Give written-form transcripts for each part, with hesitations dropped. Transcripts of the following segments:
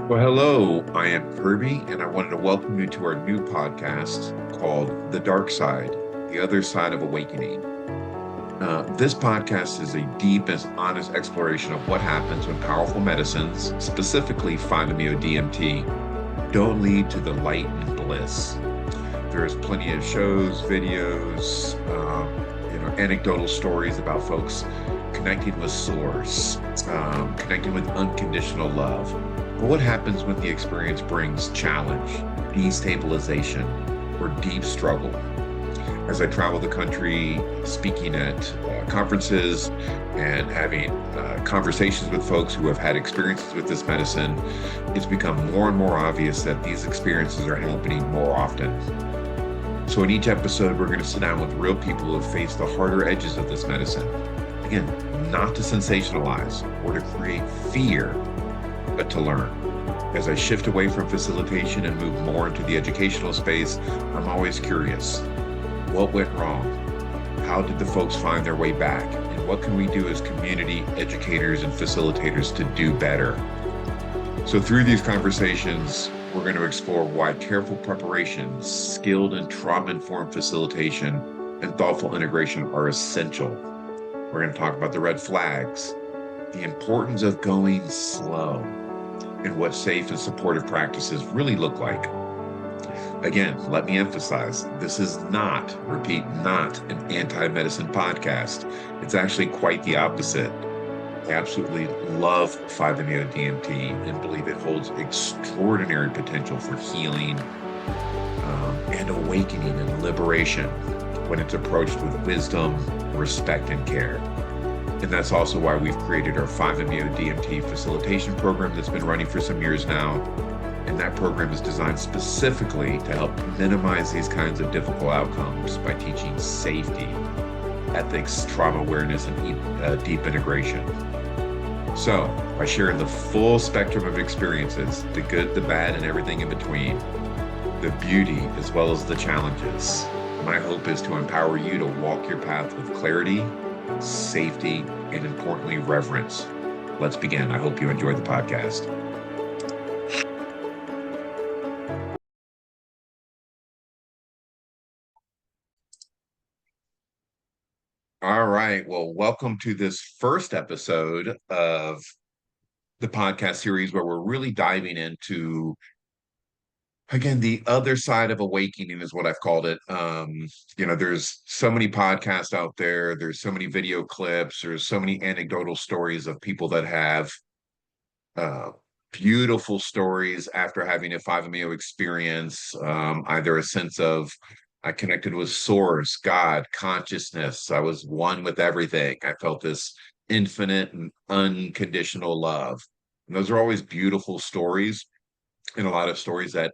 Well, hello, I am Kirby, and I wanted to welcome you to our new podcast called The Dark Side, The Other Side of Awakening. This podcast is a deep and honest exploration of what happens when powerful medicines, specifically 5-MeO DMT, don't lead to the light and bliss. There's plenty of shows, videos, anecdotal stories about folks connecting with source, connecting with unconditional love. But what happens when the experience brings challenge, destabilization, or deep struggle? As I travel the country speaking at conferences and having conversations with folks who have had experiences with this medicine, it's become more and more obvious that these experiences are happening more often. So in each episode, we're going to sit down with real people who have faced the harder edges of this medicine. Again, not to sensationalize or to create fear, but to learn. As I shift away from facilitation and move more into the educational space, I'm always curious. What went wrong? How did the folks find their way back? And what can we do as community educators and facilitators to do better? So through these conversations, we're going to explore why careful preparation, skilled and trauma-informed facilitation, and thoughtful integration are essential. We're going to talk about the red flags, the importance of going slow, and what safe and supportive practices really look like. Again, let me emphasize, this is not, repeat, not an anti-medicine podcast. It's actually quite the opposite. I absolutely love 5-MeO DMT and believe it holds extraordinary potential for healing and awakening and liberation when it's approached with wisdom, respect, and care. And that's also why we've created our 5-MeO DMT facilitation program that's been running for some years now. And that program is designed specifically to help minimize these kinds of difficult outcomes by teaching safety, ethics, trauma awareness, and deep integration. So, by sharing the full spectrum of experiences, the good, the bad, and everything in between, the beauty as well as the challenges, my hope is to empower you to walk your path with clarity, safety, and importantly, reverence. Let's begin. I hope you enjoyed the podcast. All right. Well, welcome to this first episode of the podcast series where we're really diving into, again, the other side of awakening is what I've called it. There's so many podcasts out there. There's so many video clips. There's so many anecdotal stories of people that have uh, beautiful stories after having a 5-MeO experience, either a sense of I connected with source, God, consciousness. I was one with everything. I felt this infinite and unconditional love. And those are always beautiful stories, and a lot of stories that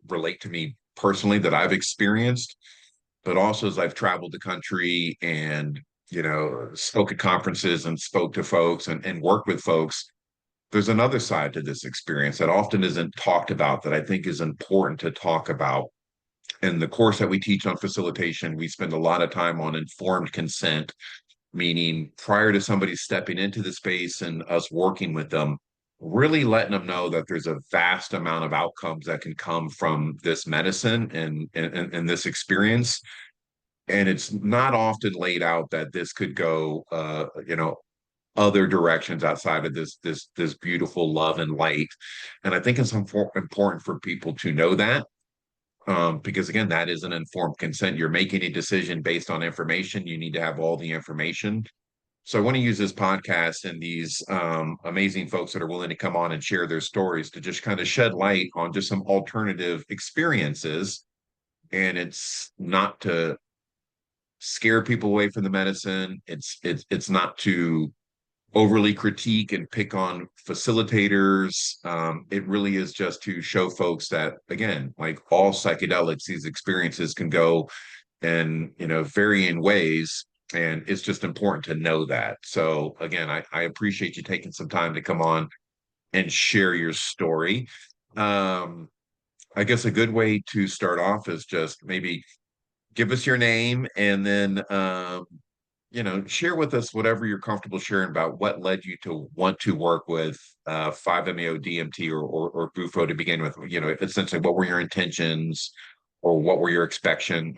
relate to me personally that I've experienced, but also as I've traveled the country and, spoke at conferences and spoke to folks and worked with folks, there's another side to this experience that often isn't talked about that I think is important to talk about. In the course that we teach on facilitation, we spend a lot of time on informed consent, meaning prior to somebody stepping into the space and us working with them, really letting them know that there's a vast amount of outcomes that can come from this medicine and this experience. And it's not often laid out that this could go, other directions outside of this beautiful love and light. And I think it's important for people to know that, because again, that is an informed consent. You're making a decision based on information. You need to have all the information. So I want to use this podcast and these amazing folks that are willing to come on and share their stories to just kind of shed light on just some alternative experiences. And it's not to scare people away from the medicine. It's not to overly critique and pick on facilitators. It really is just to show folks that, again, like all psychedelics, these experiences can go in, varying ways. And it's just important to know that. So again, I appreciate you taking some time to come on and share your story. Um, I guess a good way to start off is just maybe give us your name and then share with us whatever you're comfortable sharing about what led you to want to work with 5-MeO DMT or Bufo to begin with. Essentially, what were your intentions, or what were your expectations?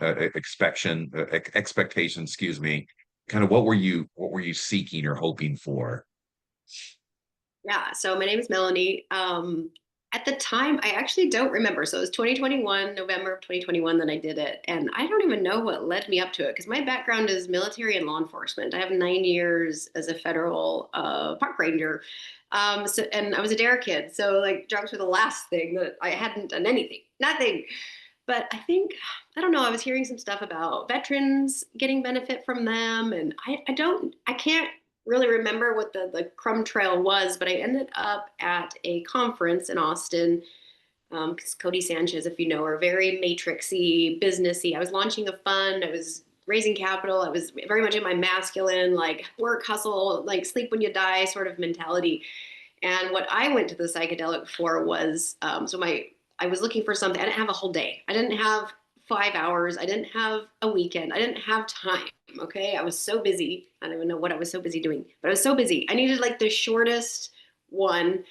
Excuse me. Kind of what were you seeking or hoping for? Yeah, so my name is Melanie. At the time, I actually don't remember. So it was 2021, November of 2021 that I did it. And I don't even know what led me up to it because my background is military and law enforcement. I have 9 years as a federal park ranger. And I was a dare kid. So like drugs were the last thing that I hadn't done anything, nothing. But I don't know, I was hearing some stuff about veterans getting benefit from them. And I can't really remember what the crumb trail was, but I ended up at a conference in Austin. Because Cody Sanchez, if you know, are very matrixy, businessy. I was launching a fund. I was raising capital. I was very much in my masculine, like work, hustle, like sleep when you die sort of mentality. And what I went to the psychedelic for was I was looking for something. I didn't have a whole day. I didn't have 5 hours. I didn't have a weekend. I didn't have time. Okay. I was so busy. I don't even know what I was so busy doing, but I was so busy. I needed like the shortest one.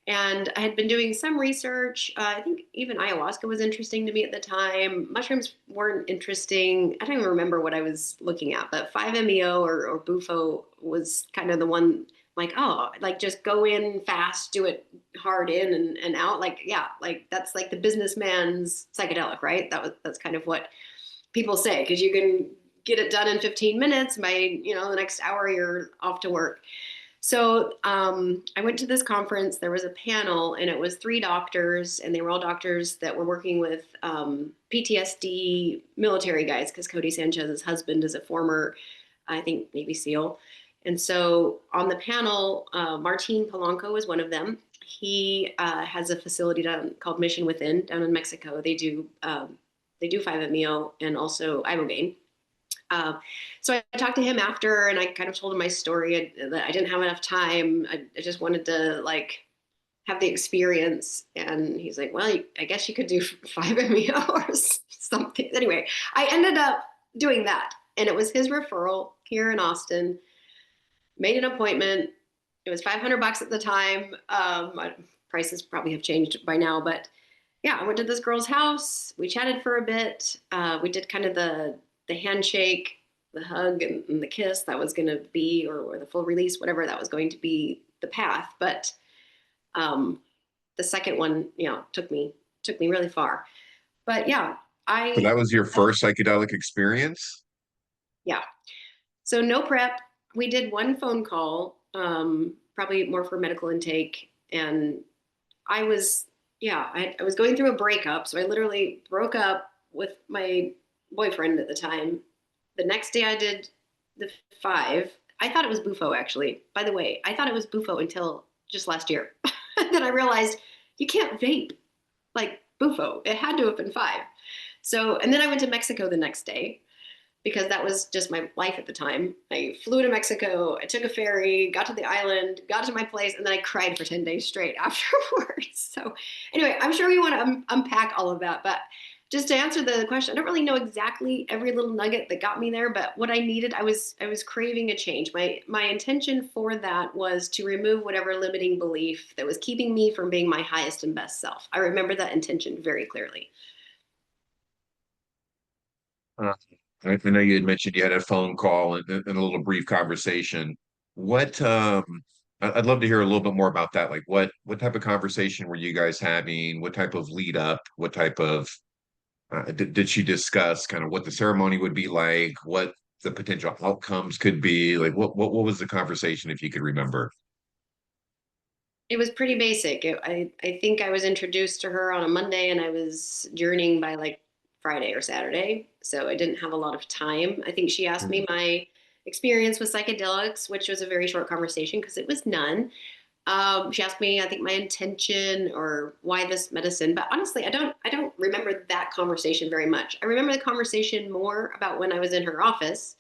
And I had been doing some research. I think even ayahuasca was interesting to me at the time. Mushrooms weren't interesting. I don't even remember what I was looking at, but 5-MeO or Bufo was kind of the one like, oh, like just go in fast, do it hard in and out. Like, yeah, like that's like the businessman's psychedelic, right? That's kind of what people say because you can get it done in 15 minutes. By, the next hour you're off to work. So I went to this conference. There was a panel, and it was three doctors, and they were all doctors that were working with PTSD military guys, because Cody Sanchez's husband is a former, I think, Navy SEAL. And so on the panel, Martin Polanco was one of them. He has a facility called Mission Within down in Mexico. They do 5-MeO and also ibogaine. So I talked to him after, and I kind of told him my story that I didn't have enough time. I just wanted to like have the experience. And he's like, well, I guess you could do 5-MeO or something. Anyway, I ended up doing that. And it was his referral here in Austin. Made an appointment. It was $500 at the time. Prices probably have changed by now, but yeah, I went to this girl's house. We chatted for a bit. We did kind of the handshake, the hug, and the kiss. That was going to be, or the full release, whatever that was going to be the path. But um, the second one, took me really far. But yeah, So I that was your first psychedelic experience? yeah. So no prep. We did one phone call, probably more for medical intake, and I was yeah, I was going through a breakup, so I literally broke up with my boyfriend at the time. The next day I did the five. I thought it was Bufo actually. By the way, I thought it was Bufo until just last year. Then I realized you can't vape like Bufo. It had to have been five. So, and then I went to Mexico the next day because that was just my life at the time. I flew to Mexico, I took a ferry, got to the island, got to my place, and then I cried for 10 days straight afterwards. So, anyway, I'm sure we want to unpack all of that. But just to answer the question, I don't really know exactly every little nugget that got me there, but what I needed, I was craving a change. My intention for that was to remove whatever limiting belief that was keeping me from being my highest and best self. I remember that intention very clearly. Uh, I know you had mentioned you had a phone call and a little brief conversation. What I'd love to hear a little bit more about that. Like what type of conversation were you guys having? What type of lead up? What type of did she discuss kind of what the ceremony would be like, what the potential outcomes could be? Like what was the conversation if you could remember? It was pretty basic. I think I was introduced to her on a Monday and I was journeying by like Friday or Saturday. So I didn't have a lot of time. I think she asked me Mhm. my experience with psychedelics, which was a very short conversation because it was none. She asked me, I think, my intention or why this medicine. But honestly, I don't remember that conversation very much. I remember the conversation more about when I was in her office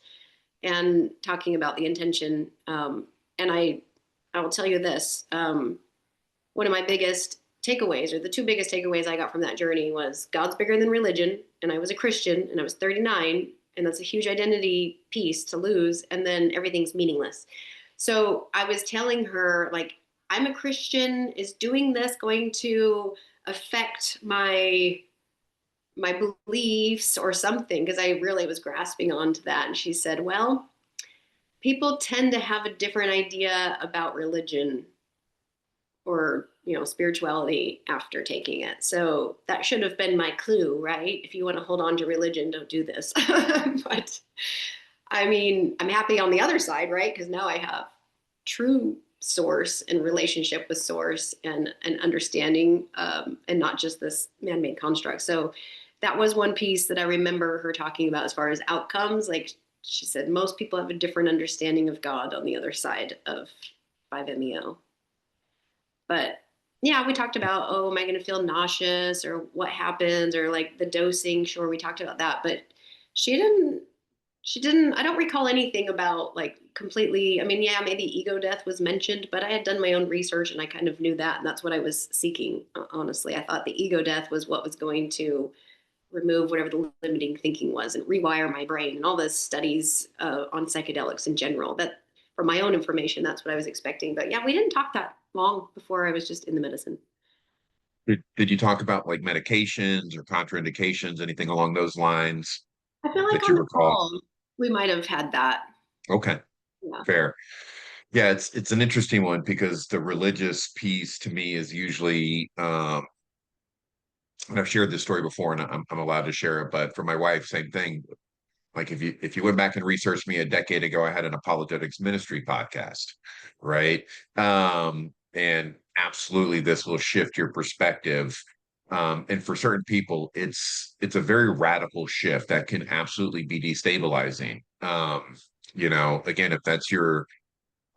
and talking about the intention. And I will tell you this. One of my biggest takeaways, or the two biggest takeaways I got from that journey, was God's bigger than religion. And I was a Christian and I was 39. And that's a huge identity piece to lose. And then everything's meaningless. So I was telling her, like, I'm a Christian. Is doing this going to affect my beliefs or something? Because I really was grasping onto that. And she said, well, people tend to have a different idea about religion or spirituality after taking it. So that should have been my clue, right? If you want to hold on to religion, don't do this. But I mean, I'm happy on the other side, right? Because now I have true source and relationship with source and an understanding, and not just this man-made construct. So that was one piece that I remember her talking about as far as outcomes. Like she said, most people have a different understanding of God on the other side of 5-MeO. But yeah, we talked about, oh, am I going to feel nauseous or what happens or like the dosing? Sure, we talked about that, but she didn't, I don't recall anything about like completely, I mean, yeah, maybe ego death was mentioned, but I had done my own research and I kind of knew that. And that's what I was seeking, honestly. I thought the ego death was what was going to remove whatever the limiting thinking was and rewire my brain and all the studies on psychedelics in general. That for my own information, that's what I was expecting. But yeah, we didn't talk that long before I was just in the medicine. Did you talk about like medications or contraindications, anything along those lines I feel like that you on the recall? call, we might have had that. Okay, Yeah. fair. Yeah, it's an interesting one because the religious piece to me is usually, and I've shared this story before, and I'm allowed to share it. But for my wife, same thing. Like if you went back and researched me a decade ago, I had an apologetics ministry podcast, right? And absolutely, this will shift your perspective. And for certain people, it's a very radical shift that can absolutely be destabilizing. Again, if that's your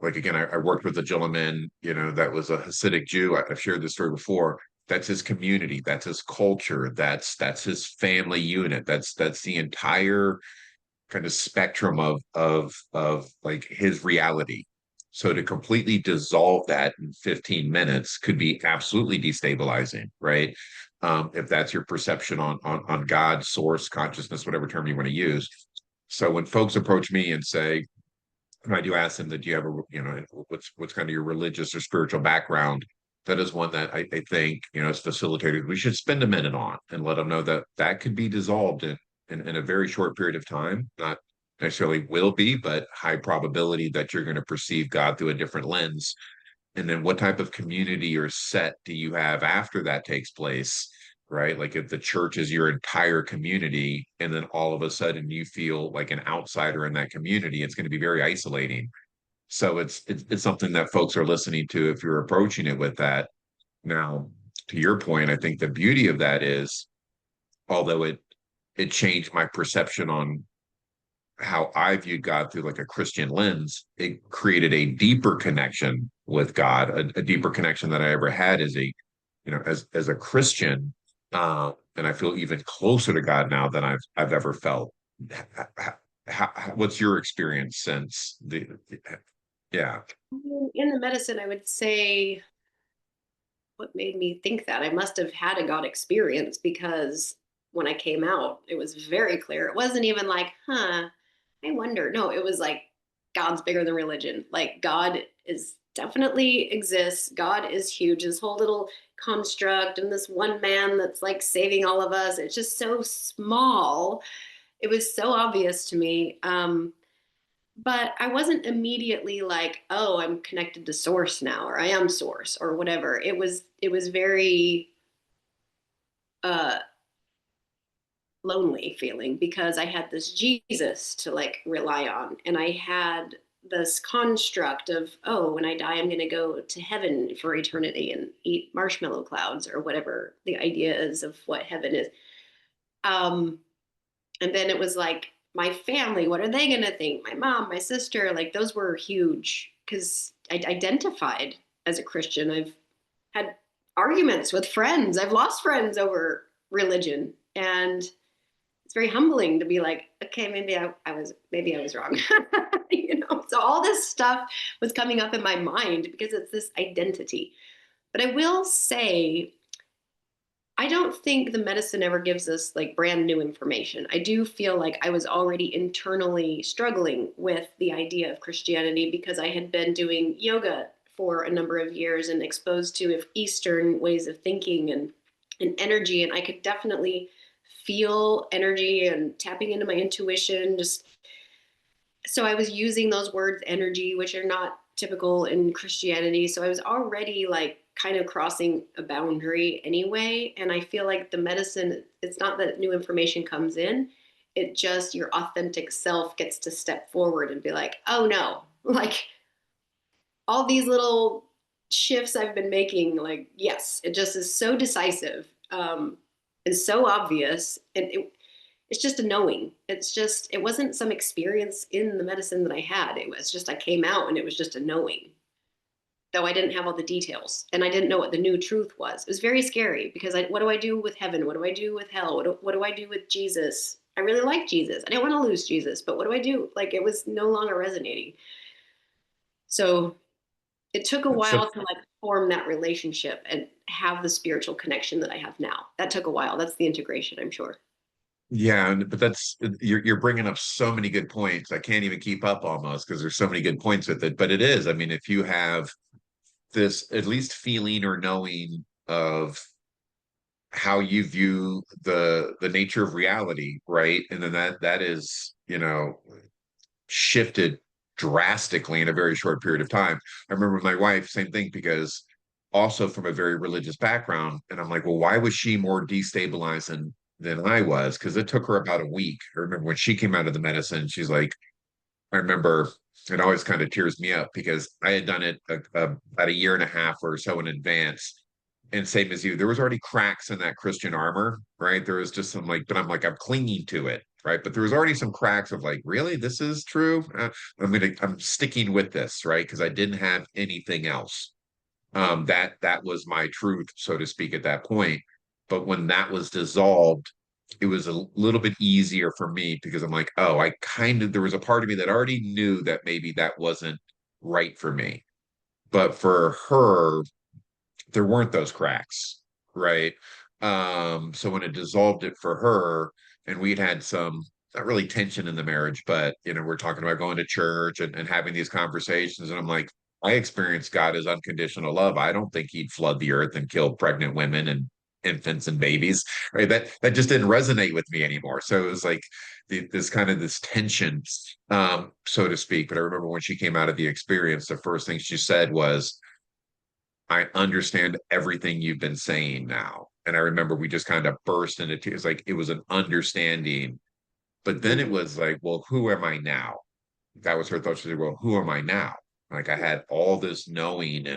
like again, I worked with a gentleman, that was a Hasidic Jew. I've shared this story before. That's his community, that's his culture, that's his family unit, that's the entire kind of spectrum of like his reality. So to completely dissolve that in 15 minutes could be absolutely destabilizing, right? If that's your perception on God, source, consciousness, whatever term you want to use. So when folks approach me and say, and I do ask them that, do you have what's kind of your religious or spiritual background? That is one that I think, as facilitators, we should spend a minute on and let them know that that could be dissolved in a very short period of time. Not necessarily will be, but high probability that you're going to perceive God through a different lens. And then what type of community or set do you have after that takes place? Right. Like if the church is your entire community, and then all of a sudden you feel like an outsider in that community, it's going to be very isolating. So it's something that folks are listening to if you're approaching it with that. Now, to your point, I think the beauty of that is, although it changed my perception on how I viewed God through like a Christian lens, it created a deeper connection with God, a deeper connection that I ever had as as a Christian. And I feel even closer to God now than I've ever felt. What's your experience since yeah. In the medicine, I would say what made me think that I must have had a God experience because when I came out, it was very clear. It wasn't even like, I wonder. No, it was like God's bigger than religion. Like God is definitely exists. God is huge. This whole little construct and this one man that's like saving all of us. It's just so small. It was so obvious to me. But I wasn't immediately like, oh, I'm connected to source now, or I am source, or whatever. It was very uh lonely feeling because I had this Jesus to like rely on, and I had this construct of, oh, when I die, I'm going to go to heaven for eternity and eat marshmallow clouds or whatever the idea is of what heaven is. Um, and then it was like my family, what are they going to think? My mom, my sister, like those were huge because I identified as a Christian. I've had arguments with friends. I've lost friends over religion. And it's very humbling to be like, okay, maybe I was wrong. So all this stuff was coming up in my mind because it's this identity. But I will say I don't think the medicine ever gives us like brand new information. I do feel like I was already internally struggling with the idea of Christianity because I had been doing yoga for a number of years and exposed to Eastern ways of thinking and energy. And I could definitely feel energy and tapping into my intuition. Just so I was using those words energy, which are not typical in Christianity. So I was already like kind of crossing a boundary anyway. And I feel like the medicine, it's not that new information comes in, it just your authentic self gets to step forward and be like, oh no, like all these little shifts I've been making, like, yes, it just is so decisive and so obvious. And it's just a knowing. It's just, it wasn't some experience in the medicine that I had. It was just, I came out and it was just a knowing, though I didn't have all the details and I didn't know what the new truth was. It was very scary because what do I do with heaven? What do I do with hell? What do I do with Jesus? I really like Jesus. I didn't want to lose Jesus, but what do I do? Like it was no longer resonating. So it took a So while to like form that relationship and have the spiritual connection that I have now. That took a while. That's the integration, I'm sure. yeah, but that's you're bringing up so many good points. I can't even keep up almost because there's so many good points with it. But it is, I mean, if you have this at least feeling or knowing of how you view the nature of reality, right? And then that is, shifted drastically in a very short period of time. I remember with my wife, same thing, because also from a very religious background, and I'm like, well, why was she more destabilized than I was? Because it took her about a week. I remember when she came out of the medicine, she's like, I remember it always kind of tears me up because I had done it about a year and a half or so in advance. And same as you, there was already cracks in that Christian armor, right? There was just some like, but I'm like, I'm clinging to it, right? But there was already some cracks of like, really, this is true. I'm sticking with this, right? Because I didn't have anything else. That was my truth, so to speak, at that point. But when that was dissolved, it was a little bit easier for me because I'm like, oh, I kind of there was a part of me that already knew that maybe that wasn't right for me. But for her, there weren't those cracks, right? So when it dissolved it for her, and we'd had some not really tension in the marriage, but we're talking about going to church and having these conversations, and I'm like, I experienced God as unconditional love. I don't think he'd flood the earth and kill pregnant women and infants and babies, right? That just didn't resonate with me anymore. So it was like this kind of this tension, so to speak. But I remember when she came out of the experience, the first thing she said was, I understand everything you've been saying now. And I remember we just kind of burst into tears. Like it was an understanding. But then it Mhm. was like, well, who am I now? That was her thought. She said, well, who am I now? Like I had all this knowing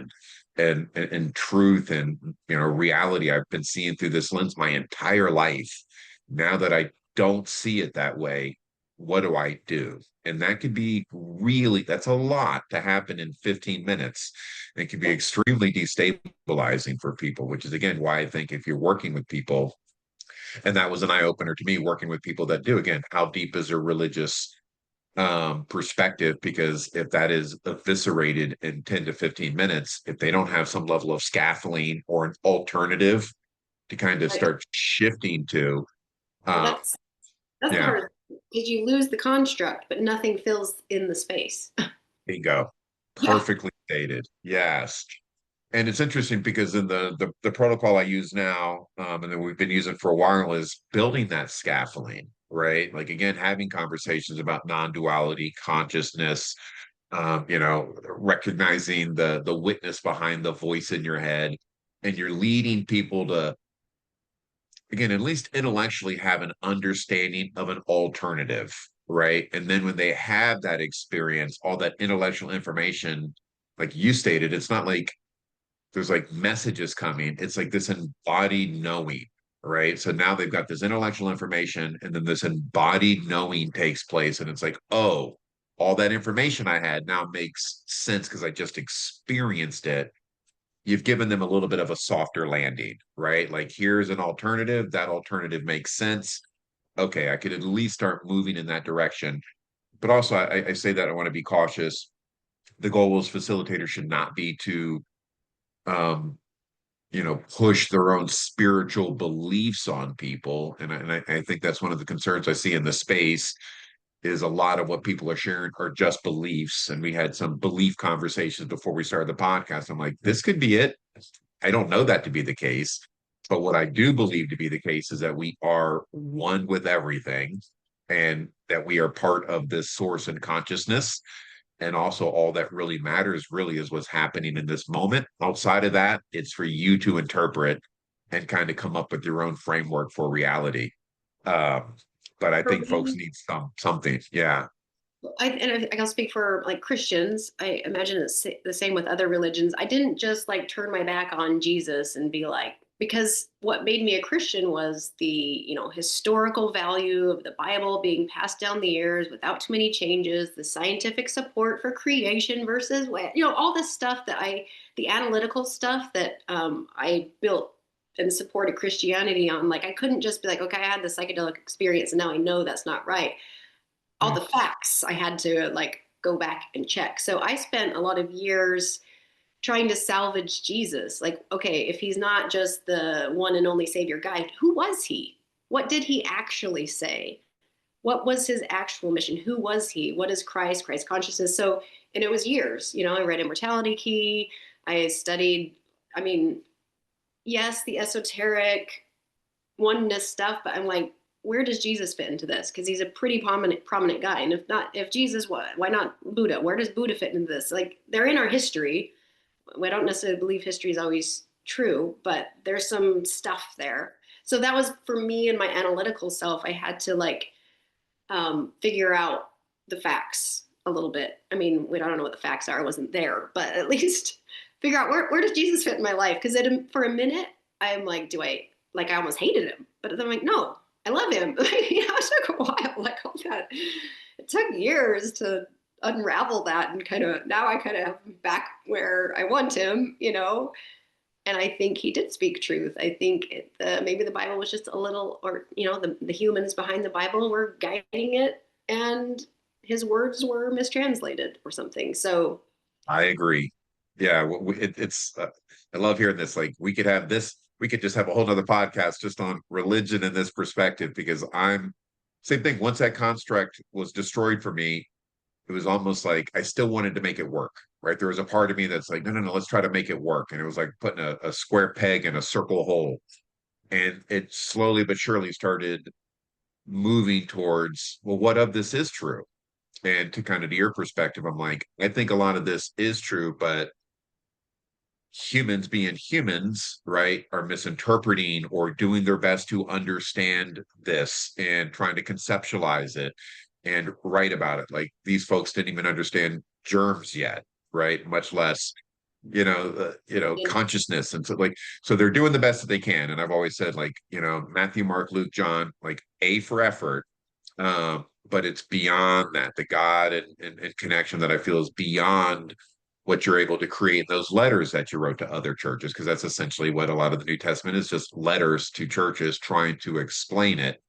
and truth and reality I've been seeing through this lens my entire life. Now that I don't see it that way, what do I do? And that could be really, that's a lot to happen in 15 minutes. It can be extremely destabilizing for people, which is again why I think if you're working with people, and that was an eye opener to me working with people that do, again, how deep is their religious perspective? Because if that is eviscerated in 10 to 15 minutes, if they don't have some level of scaffolding or an alternative to kind of Right. start shifting to, Well, uh, that's the yeah, hardest. Did you lose the construct, but nothing fills in the space? there you go. Yeah. Perfectly stated. Yes. And it's interesting because in the protocol I use now, and that we've been using for a while, is building that scaffolding, right? Like again, having conversations about non-duality, consciousness, recognizing the witness behind the voice in your head, and you're leading people to, again, at least intellectually have an understanding of an alternative, right? And then when they have that experience, all that intellectual information, like you stated, it's not like there's like messages coming. It's like this embodied knowing, right? So now they've got this intellectual information, and then this embodied knowing takes place. And it's like, oh, all that information I had now makes sense because I just experienced it. You've given them a little bit of a softer landing, right? Like, here's an alternative. That alternative makes sense. Okay, I could at least start moving in that direction. But also, I say that I want to be cautious. The goal as facilitator should not be to um, push their own spiritual beliefs on people. And I think that's one of the concerns I see in the space is a lot of what people are sharing are just beliefs. And we had some belief conversations before we started the podcast. I'm like, this could be it. I don't know that to be the case. But what I do believe to be the case is that we are one with everything and that we are part of this source and consciousness. And also, all that really matters really is what's happening in this moment. Outside of that, it's for you to interpret and kind of come up with your own framework for reality. Um, but I For think folks me, need something. Yeah. I'll speak for like Christians. I imagine it's the same with other religions. I didn't just like turn my back on Jesus and be like, because what made me a Christian was the, historical value of the Bible being passed down the years without too many changes, the scientific support for creation versus, all this stuff the analytical stuff that I built and supported Christianity on. Like, I couldn't just be like, okay, I had this psychedelic experience and now I know that's not right. All the facts I had to like go back and check. So I spent a lot of years trying to salvage Jesus. Like, okay, if he's not just the one and only savior guide, who was he? What did he actually say? What was his actual mission? Who was he? What is Christ, Christ consciousness? So, and it was years, I read Immortality Key. I studied, I mean, yes, the esoteric oneness stuff, but I'm like, where does Jesus fit into this? Because he's a pretty prominent guy. And if Jesus, why not Buddha? Where does Buddha fit into this? Like, they're in our history. I don't necessarily believe history is always true, but there's some stuff there. So that was for me and my analytical self. I had to like figure out the facts a little bit. I mean, I don't know what the facts are. I wasn't there, but at least figure out where does Jesus fit in my life? Because for a minute, I'm like, I almost hated him, but then I'm like, no, I love him. It took a while, like all that. It took years to unravel that and now I kind of have him back where I want him. And I think he did speak truth. I think maybe the Bible was just a little, or the humans behind the Bible were guiding it, and his words were mistranslated or something. So I agree. Yeah, it's. I love hearing this. Like, we could have this. We could just have a whole nother podcast just on religion and this perspective because same thing. Once that construct was destroyed for me, it was almost like I still wanted to make it work. Right? There was a part of me that's like, no, no, no, let's try to make it work. And it was like putting a square peg in a circle hole. And it slowly but surely started moving towards, well, what of this is true? And to your perspective, I'm like, I think a lot of this is true, but humans being humans, right, are misinterpreting or doing their best to understand this and trying to conceptualize it and write about it. Like, these folks didn't even understand germs yet, right? Much less, consciousness. And so they're doing the best that they can. And I've always said, like, Matthew, Mark, Luke, John, like, A for effort. But it's beyond that, the God and connection that I feel is beyond what you're able to create, those letters that you wrote to other churches, because that's essentially what a lot of the New Testament is, just letters to churches trying to explain it.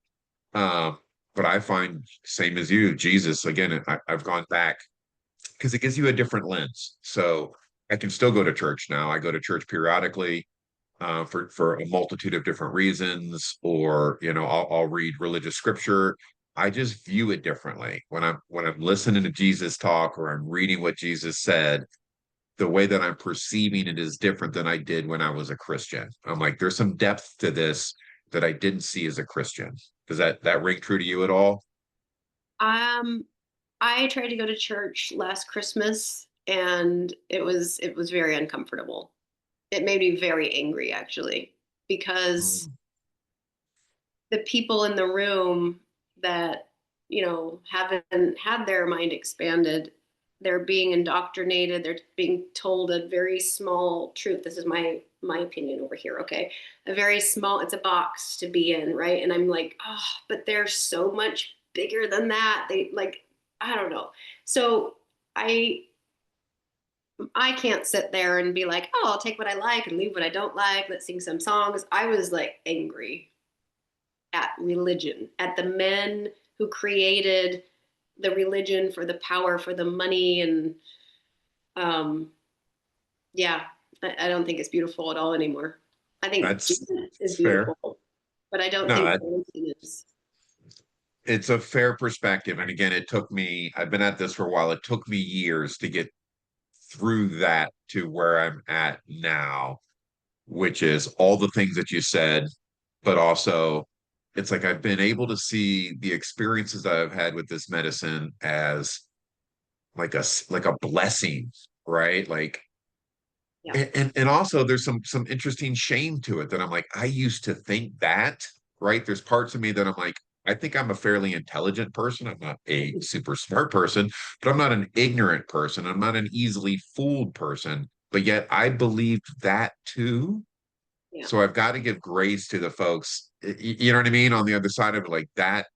But I find, same as you, Jesus, again, I've gone back because it gives you a different lens. So I can still go to church now. I go to church periodically for a multitude of different reasons, or I'll read religious scripture. I just view it differently when I'm listening to Jesus talk or I'm reading what Jesus said. The way that I'm perceiving it is different than I did when I was a Christian. I'm like, there's some depth to this that I didn't see as a Christian. Does that ring true to you at all? um, I tried to go to church last Christmas, and it was very uncomfortable. It made me very angry, actually, because Mm. the people in the room that haven't had their mind expanded, they're being indoctrinated, they're being told a very small truth. This is my opinion over here, okay? A very small, it's a box to be in, right? And I'm like, oh, but they're so much bigger than that. They like, I don't know. So I can't sit there and be like, oh, I'll take what I like and leave what I don't like, let's sing some songs. I was like angry at religion, at the men who created the religion for the power, for the money. And yeah, I don't think it's beautiful at all anymore. I think That's Jesus is fair. beautiful, but I don't No, think that, religion is. it's a fair perspective. And again, I've been at this for a while. It took me years to get through that to where I'm at now, which is all the things that you said, but also it's like I've been able to see the experiences that I've had with this medicine as like a blessing, right? Like, Yeah. and also there's some interesting shame to it that I'm like, I used to think that, right? There's parts of me that I'm like, I think I'm a fairly intelligent person. I'm not a super smart person, but I'm not an ignorant person. I'm not an easily fooled person. But yet I believed that too. Yeah. So I've got to give grace to the folks, you know what I mean, on the other side of it, like that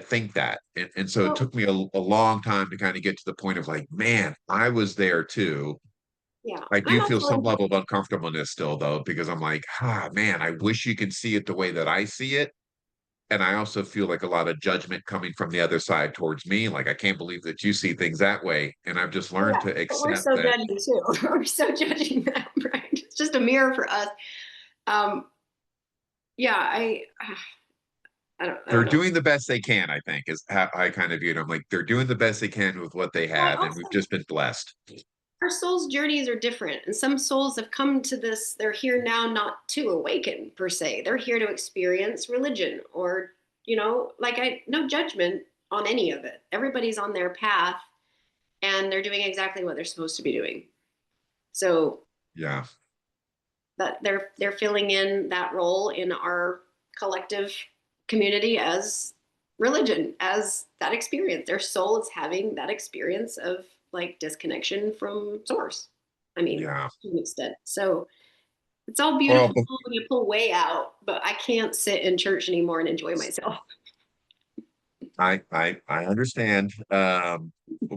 think that. And so it Well, took me a long time to kind of get to the point of like, man, I was there too. yeah. I I'm do feel some also, level of uncomfortableness still, though, because I'm like, man, I wish you could see it the way that I see it. And I also feel like a lot of judgment coming from the other side towards me. Like, I can't believe that you see things that way. And I've just oh learned yeah, to but we're accept so that judgy too. We're so judging them, right? It's just a mirror for us. Um, yeah, I they're don't know. doing the best they can, I think, is how I kind of view it. I'm like, they're doing the best they can with what they I have. And we've also, just been blessed. our souls' journeys are different, and some souls have come to this. They're here now not to awaken per se. They're here to experience religion, or like I no judgment on any of it. Everybody's on their path, and they're doing exactly what they're supposed to be doing. So Yeah. that they're filling in that role in our collective community as religion, as that experience. Their soul is having that experience of like disconnection from source. I mean, Yeah. to an extent. So it's all beautiful Well, when you pull way out, but I can't sit in church anymore and enjoy myself. I understand. But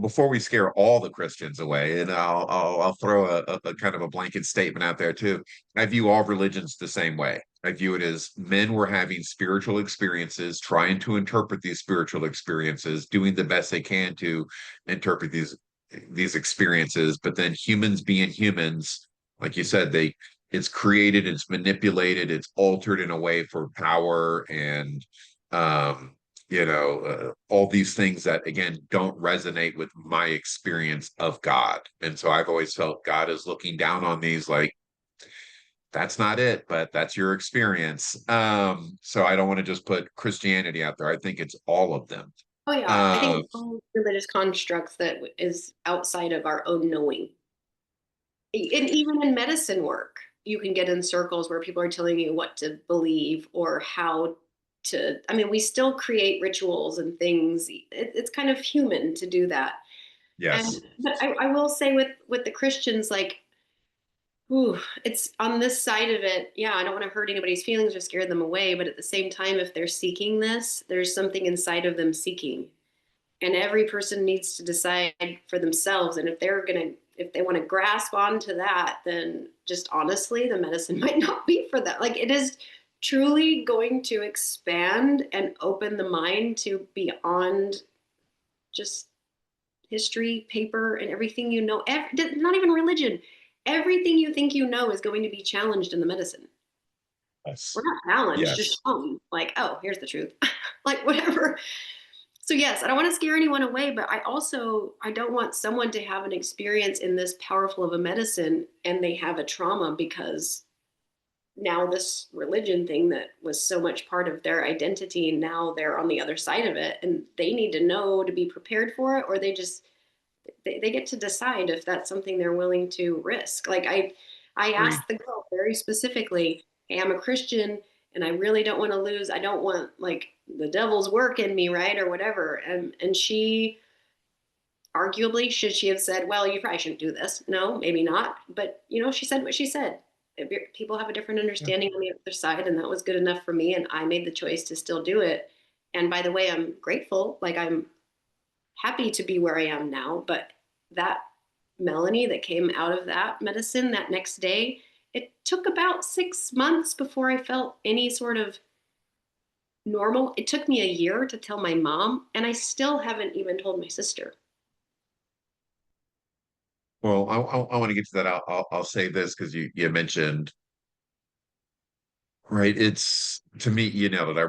before we scare all the Christians away, and I'll throw a kind of a blanket statement out there too. I view all religions the same way. I view it as men were having spiritual experiences, trying to interpret these spiritual experiences, doing the best they can to interpret these experiences, but then humans being humans, like you said, it's created, it's manipulated, it's altered in a way for power and um all these things that again don't resonate with my experience of God. And so I've always felt God is looking down on these like that's not it, but that's your experience. So I don't want to just put Christianity out there. I think it's all of them. Oh yeah, I think Um, it's all religious constructs that is outside of our own knowing. And even in medicine work, you can get in circles where people are telling you what to believe or how to. I mean, we still create rituals and things. It's kind of human to do that. And yes. but I will say with the Christians, like, ooh, it's on this side of it. Yeah, I don't want to hurt anybody's feelings or scare them away, but at the same time, if they're seeking this, there's something inside of them seeking, and every person needs to decide for themselves. And if they want to grasp onto that, then just honestly the medicine might not be for that. Like, it is truly going to expand and open the mind to beyond just history, paper, and everything not even religion. Everything you think you know is going to be challenged in the medicine. We're Yes. not challenged, Yes. just shown like, oh, here's the truth. Like, whatever. So yes, I don't want to scare anyone away, but I don't want someone to have an experience in this powerful of a medicine and they have a trauma because now this religion thing that was so much part of their identity, now they're on the other side of it and they need to know to be prepared for it, or they get to decide if that's something they're willing to risk. Like I Agreed. asked the girl very specifically, hey, I'm a Christian and I really don't want to lose. I don't want like the devil's work in me, right? Or whatever. And she arguably, should she have said, well, you probably shouldn't do this? No, maybe not. But she said what she said. People have a different Yeah. understanding on the other side, and that was good enough for me. And I made the choice to still do it. And by the way, I'm grateful. Like, I'm happy to be where I am now. But that Melanie that came out of that medicine that next day, it took about 6 months before I felt any sort of normal. It took me a year to tell my mom, and I still haven't even told my sister. Well, I want to get to that. I'll say this because you mentioned Right. It's to me, you know, that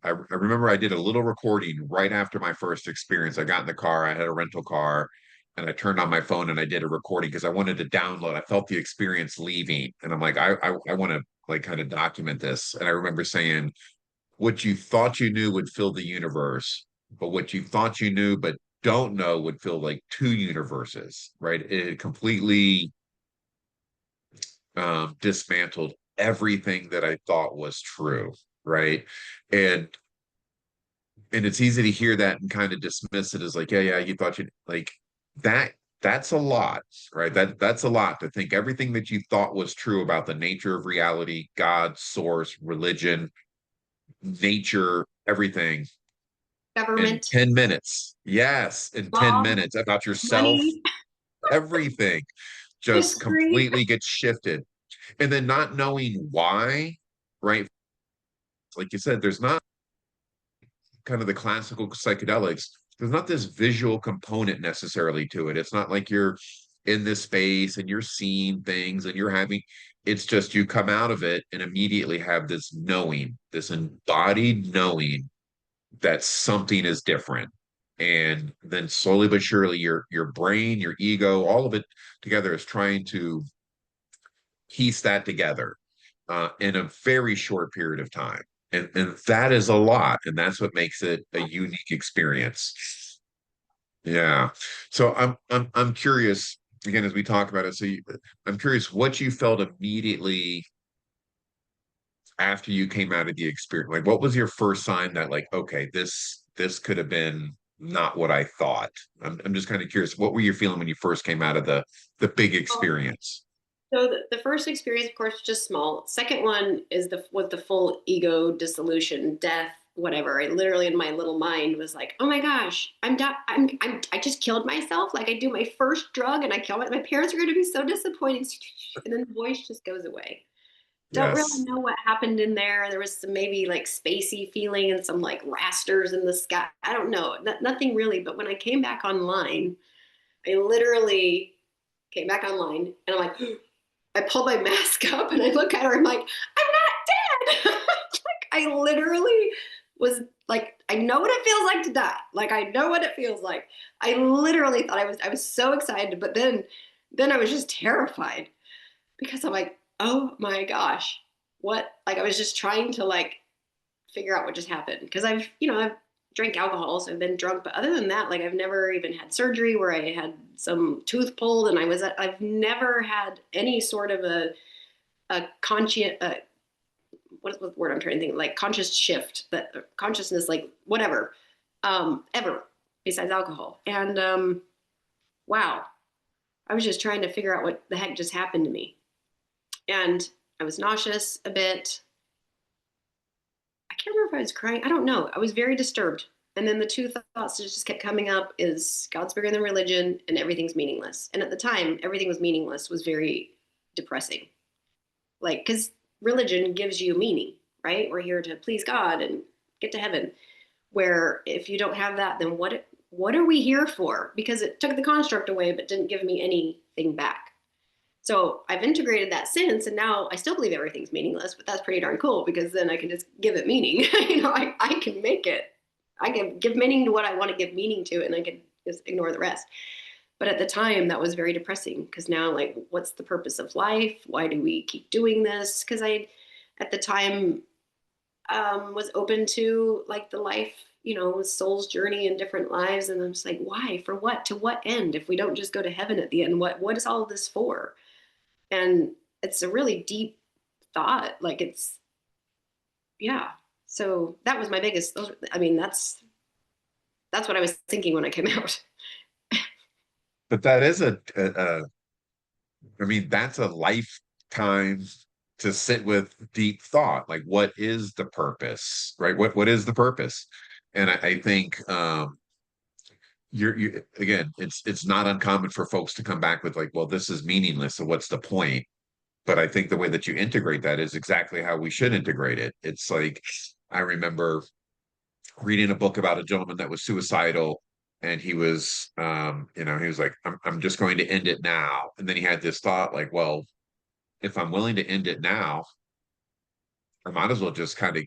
I remember I did a little recording right after my first experience. I got in the car, I had a rental car, and I turned on my phone and I did a recording because I wanted to download. I felt the experience leaving, and I'm like, I want to like kind of document this. And I remember saying, what you thought you knew would fill the universe, but what you thought you knew but don't know would fill like two universes, right? It completely dismantled everything that I thought was true, right? And and it's easy to hear that and kind of dismiss it as like, yeah, yeah, you thought you like that. That's a lot, right? That's a lot to think everything that you thought was true about the nature of reality, God, source, religion, nature, everything in Government, 10 minutes. Yes, in 10 law, minutes about yourself, money, everything just history. completely gets shifted. And then not knowing why, right? Like you said, there's not kind of the classical psychedelics, there's not this visual component necessarily to it. It's not like you're in this space and you're seeing things and you're having, it's just you come out of it and immediately have this knowing, this embodied knowing that something is different. And then slowly but surely your brain, your ego, all of it together is trying to piece that together in a very short period of time. And that is a lot. And that's what makes it a unique experience. Yeah. So I'm curious, again, as we talk about it. I'm curious what you felt immediately after you came out of the experience. Like what was your first sign that like, okay, this could have been not what I thought? I'm just kind of curious. What were you feeling when you first came out of the big experience? So the first experience, of course, was just small. Second one is the full ego dissolution, death, whatever. I literally in my little mind was like, oh my gosh, I'm done. I just killed myself. Like I do my first drug and I kill my parents are going to be so disappointed. And then the voice just goes away. Don't really Yes. know what happened in there. There was some maybe like spacey feeling and some like rasters in the sky. I don't know. Nothing really. But when I came back online, I literally came back online and I'm like, I pull my mask up and I look at her. I'm like, I'm not dead. Like I literally was like, I know what it feels like to die. Like I know what it feels like. I literally thought I was so excited, but then I was just terrified because I'm like, oh my gosh, what? Like I was just trying to like figure out what just happened because I've drank alcohol, so I've been drunk, but other than that, like I've never even had surgery where I had some tooth pulled, and I've never had any sort of a conscious what is the word I'm trying to think like conscious shift that consciousness like whatever ever besides alcohol and wow I was just trying to figure out what the heck just happened to me and I was nauseous a bit. I can't remember if I was crying. I don't know. I was very disturbed. And then the two thoughts that just kept coming up is God's bigger than religion and everything's meaningless. And at the time, everything was meaningless was very depressing. Like, because religion gives you meaning, right? We're here to please God and get to heaven. Where if you don't have that, then what are we here for? Because it took the construct away, but didn't give me anything back. So I've integrated that since, and now I still believe everything's meaningless, but that's pretty darn cool because then I can just give it meaning. I can make it. I can give meaning to what I want to give meaning to, and I can just ignore the rest. But at the time, that was very depressing because now, like, what's the purpose of life? Why do we keep doing this? Because at the time, was open to like the life, soul's journey in different lives, and I'm just like, why? For what? To what end? If we don't just go to heaven at the end, what is all of this for? And it's a really deep thought. Like it's, yeah. So that was my biggest, I mean, that's what I was thinking when I came out. But that is I mean, that's a lifetime to sit with deep thought. Like, what is the purpose, right? What is the purpose? And I think you again, it's not uncommon for folks to come back with like, well, this is meaningless, so what's the point? But I think the way that you integrate that is exactly how we should integrate it. It's like I remember reading a book about a gentleman that was suicidal and he was he was like, I'm just going to end it now. And then he had this thought like, well, if I'm willing to end it now, I might as well just kind of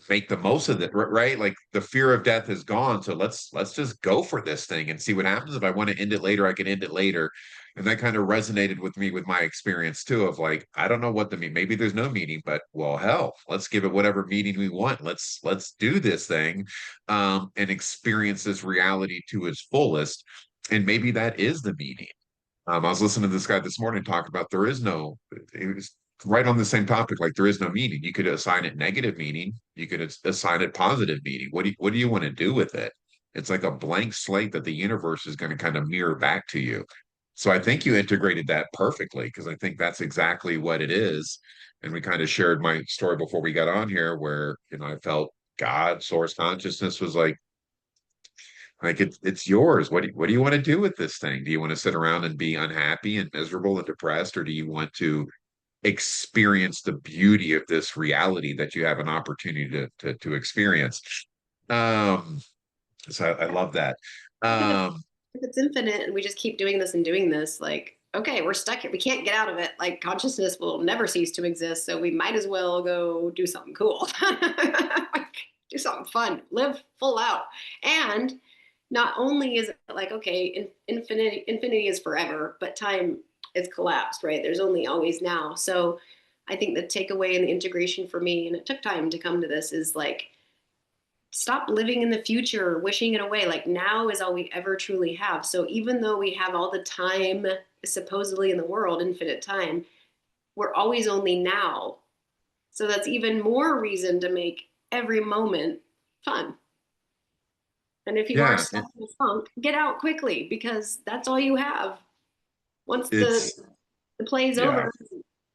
make the most of it, right? Like the fear of death is gone. So let's just go for this thing and see what happens. If I want to end it later, I can end it later. And that kind of resonated with me with my experience too, of like, I don't know what the mean. Maybe there's no meaning, but well, hell, let's give it whatever meaning we want. Let's do this thing and experience this reality to its fullest. And maybe that is the meaning. I was listening to this guy this morning talk about there is no, it was right on the same topic, like there is no meaning. You could assign it negative meaning, you could assign it positive meaning. What do you want to do with it? It's like a blank slate that the universe is going to kind of mirror back to you. So I think you integrated that perfectly because I think that's exactly what it is. And we kind of shared my story before we got on here where, I felt God, source consciousness was like it's yours. What do you want to do with this thing? Do you want to sit around and be unhappy and miserable and depressed, or do you want to experience the beauty of this reality that you have an opportunity to experience? Um, so I love that. If it's Um, if it's infinite and we just keep doing this, like, okay, we're stuck here. We can't get out of it. Like consciousness will never cease to exist. So we might as well go do something cool. Like, do something fun, live full out. And not only is it like, okay, infinity is forever, but time is collapsed, right? There's only always now. So I think the takeaway and the integration for me, and it took time to come to this, is like stop living in the future, wishing it away. Like now is all we ever truly have. So even though we have all the time supposedly in the world, infinite time, we're always only now. So that's even more reason to make every moment fun. And if you are yeah, stuck in a funk, get out quickly because that's all you have. Once the it's the play is yeah.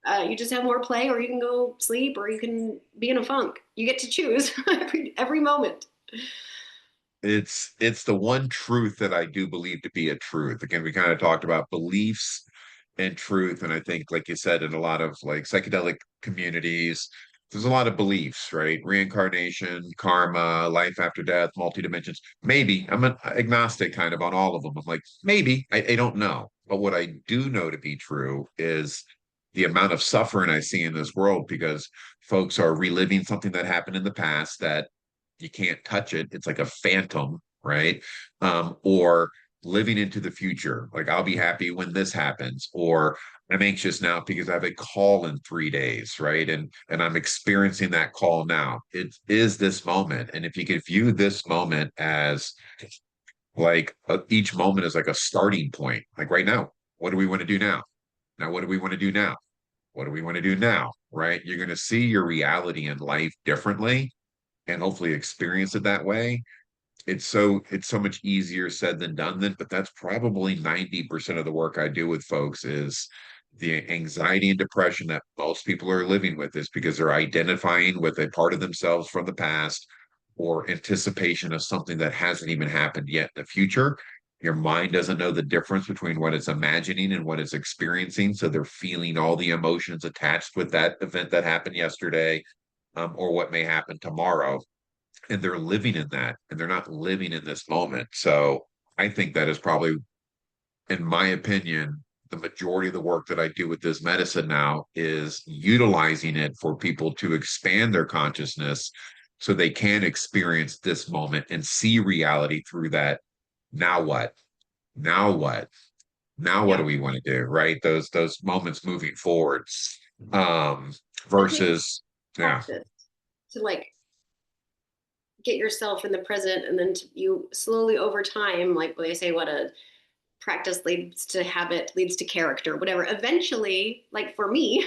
over, you just have more play, or you can go sleep, or you can be in a funk. You get to choose every moment. It's the one truth that I do believe to be a truth. Again, we kind of talked about beliefs and truth, and I think, like you said, in a lot of like psychedelic communities, there's a lot of beliefs, right? Reincarnation, karma, life after death, multi dimensions. Maybe I'm an agnostic kind of on all of them. I'm like, maybe I don't know, but what I do know to be true is the amount of suffering I see in this world because folks are reliving something that happened in the past that you can't touch it. It's like a phantom, right? Or living into the future. Like I'll be happy when this happens, or I'm anxious now because I have a call in 3 days, right? And I'm experiencing that call now. It is this moment. And if you could view this moment as like each moment is like a starting point. Like right now, what do we want to do now? Now, what do we want to do now? What do we want to do now? Right? You're going to see your reality in life differently and hopefully experience it that way. It's so much easier said than done then, but that's probably 90% of the work I do with folks is the anxiety and depression that most people are living with is because they're identifying with a part of themselves from the past or anticipation of something that hasn't even happened yet in the future. Your mind doesn't know the difference between what it's imagining and what it's experiencing. So they're feeling all the emotions attached with that event that happened yesterday, or what may happen tomorrow, and they're living in that and they're not living in this moment. So I think that is probably, in my opinion, the majority of the work that I do with this medicine now is utilizing it for people to expand their consciousness so they can experience this moment and see reality through that. Now what? Now what? Now what do Yeah. we want to do? Right? Those moments moving forward. Um It takes versus yeah. practice to like get yourself in the present, and then you slowly over time, like they say, what a practice leads to habit leads to character, whatever. Eventually, like for me,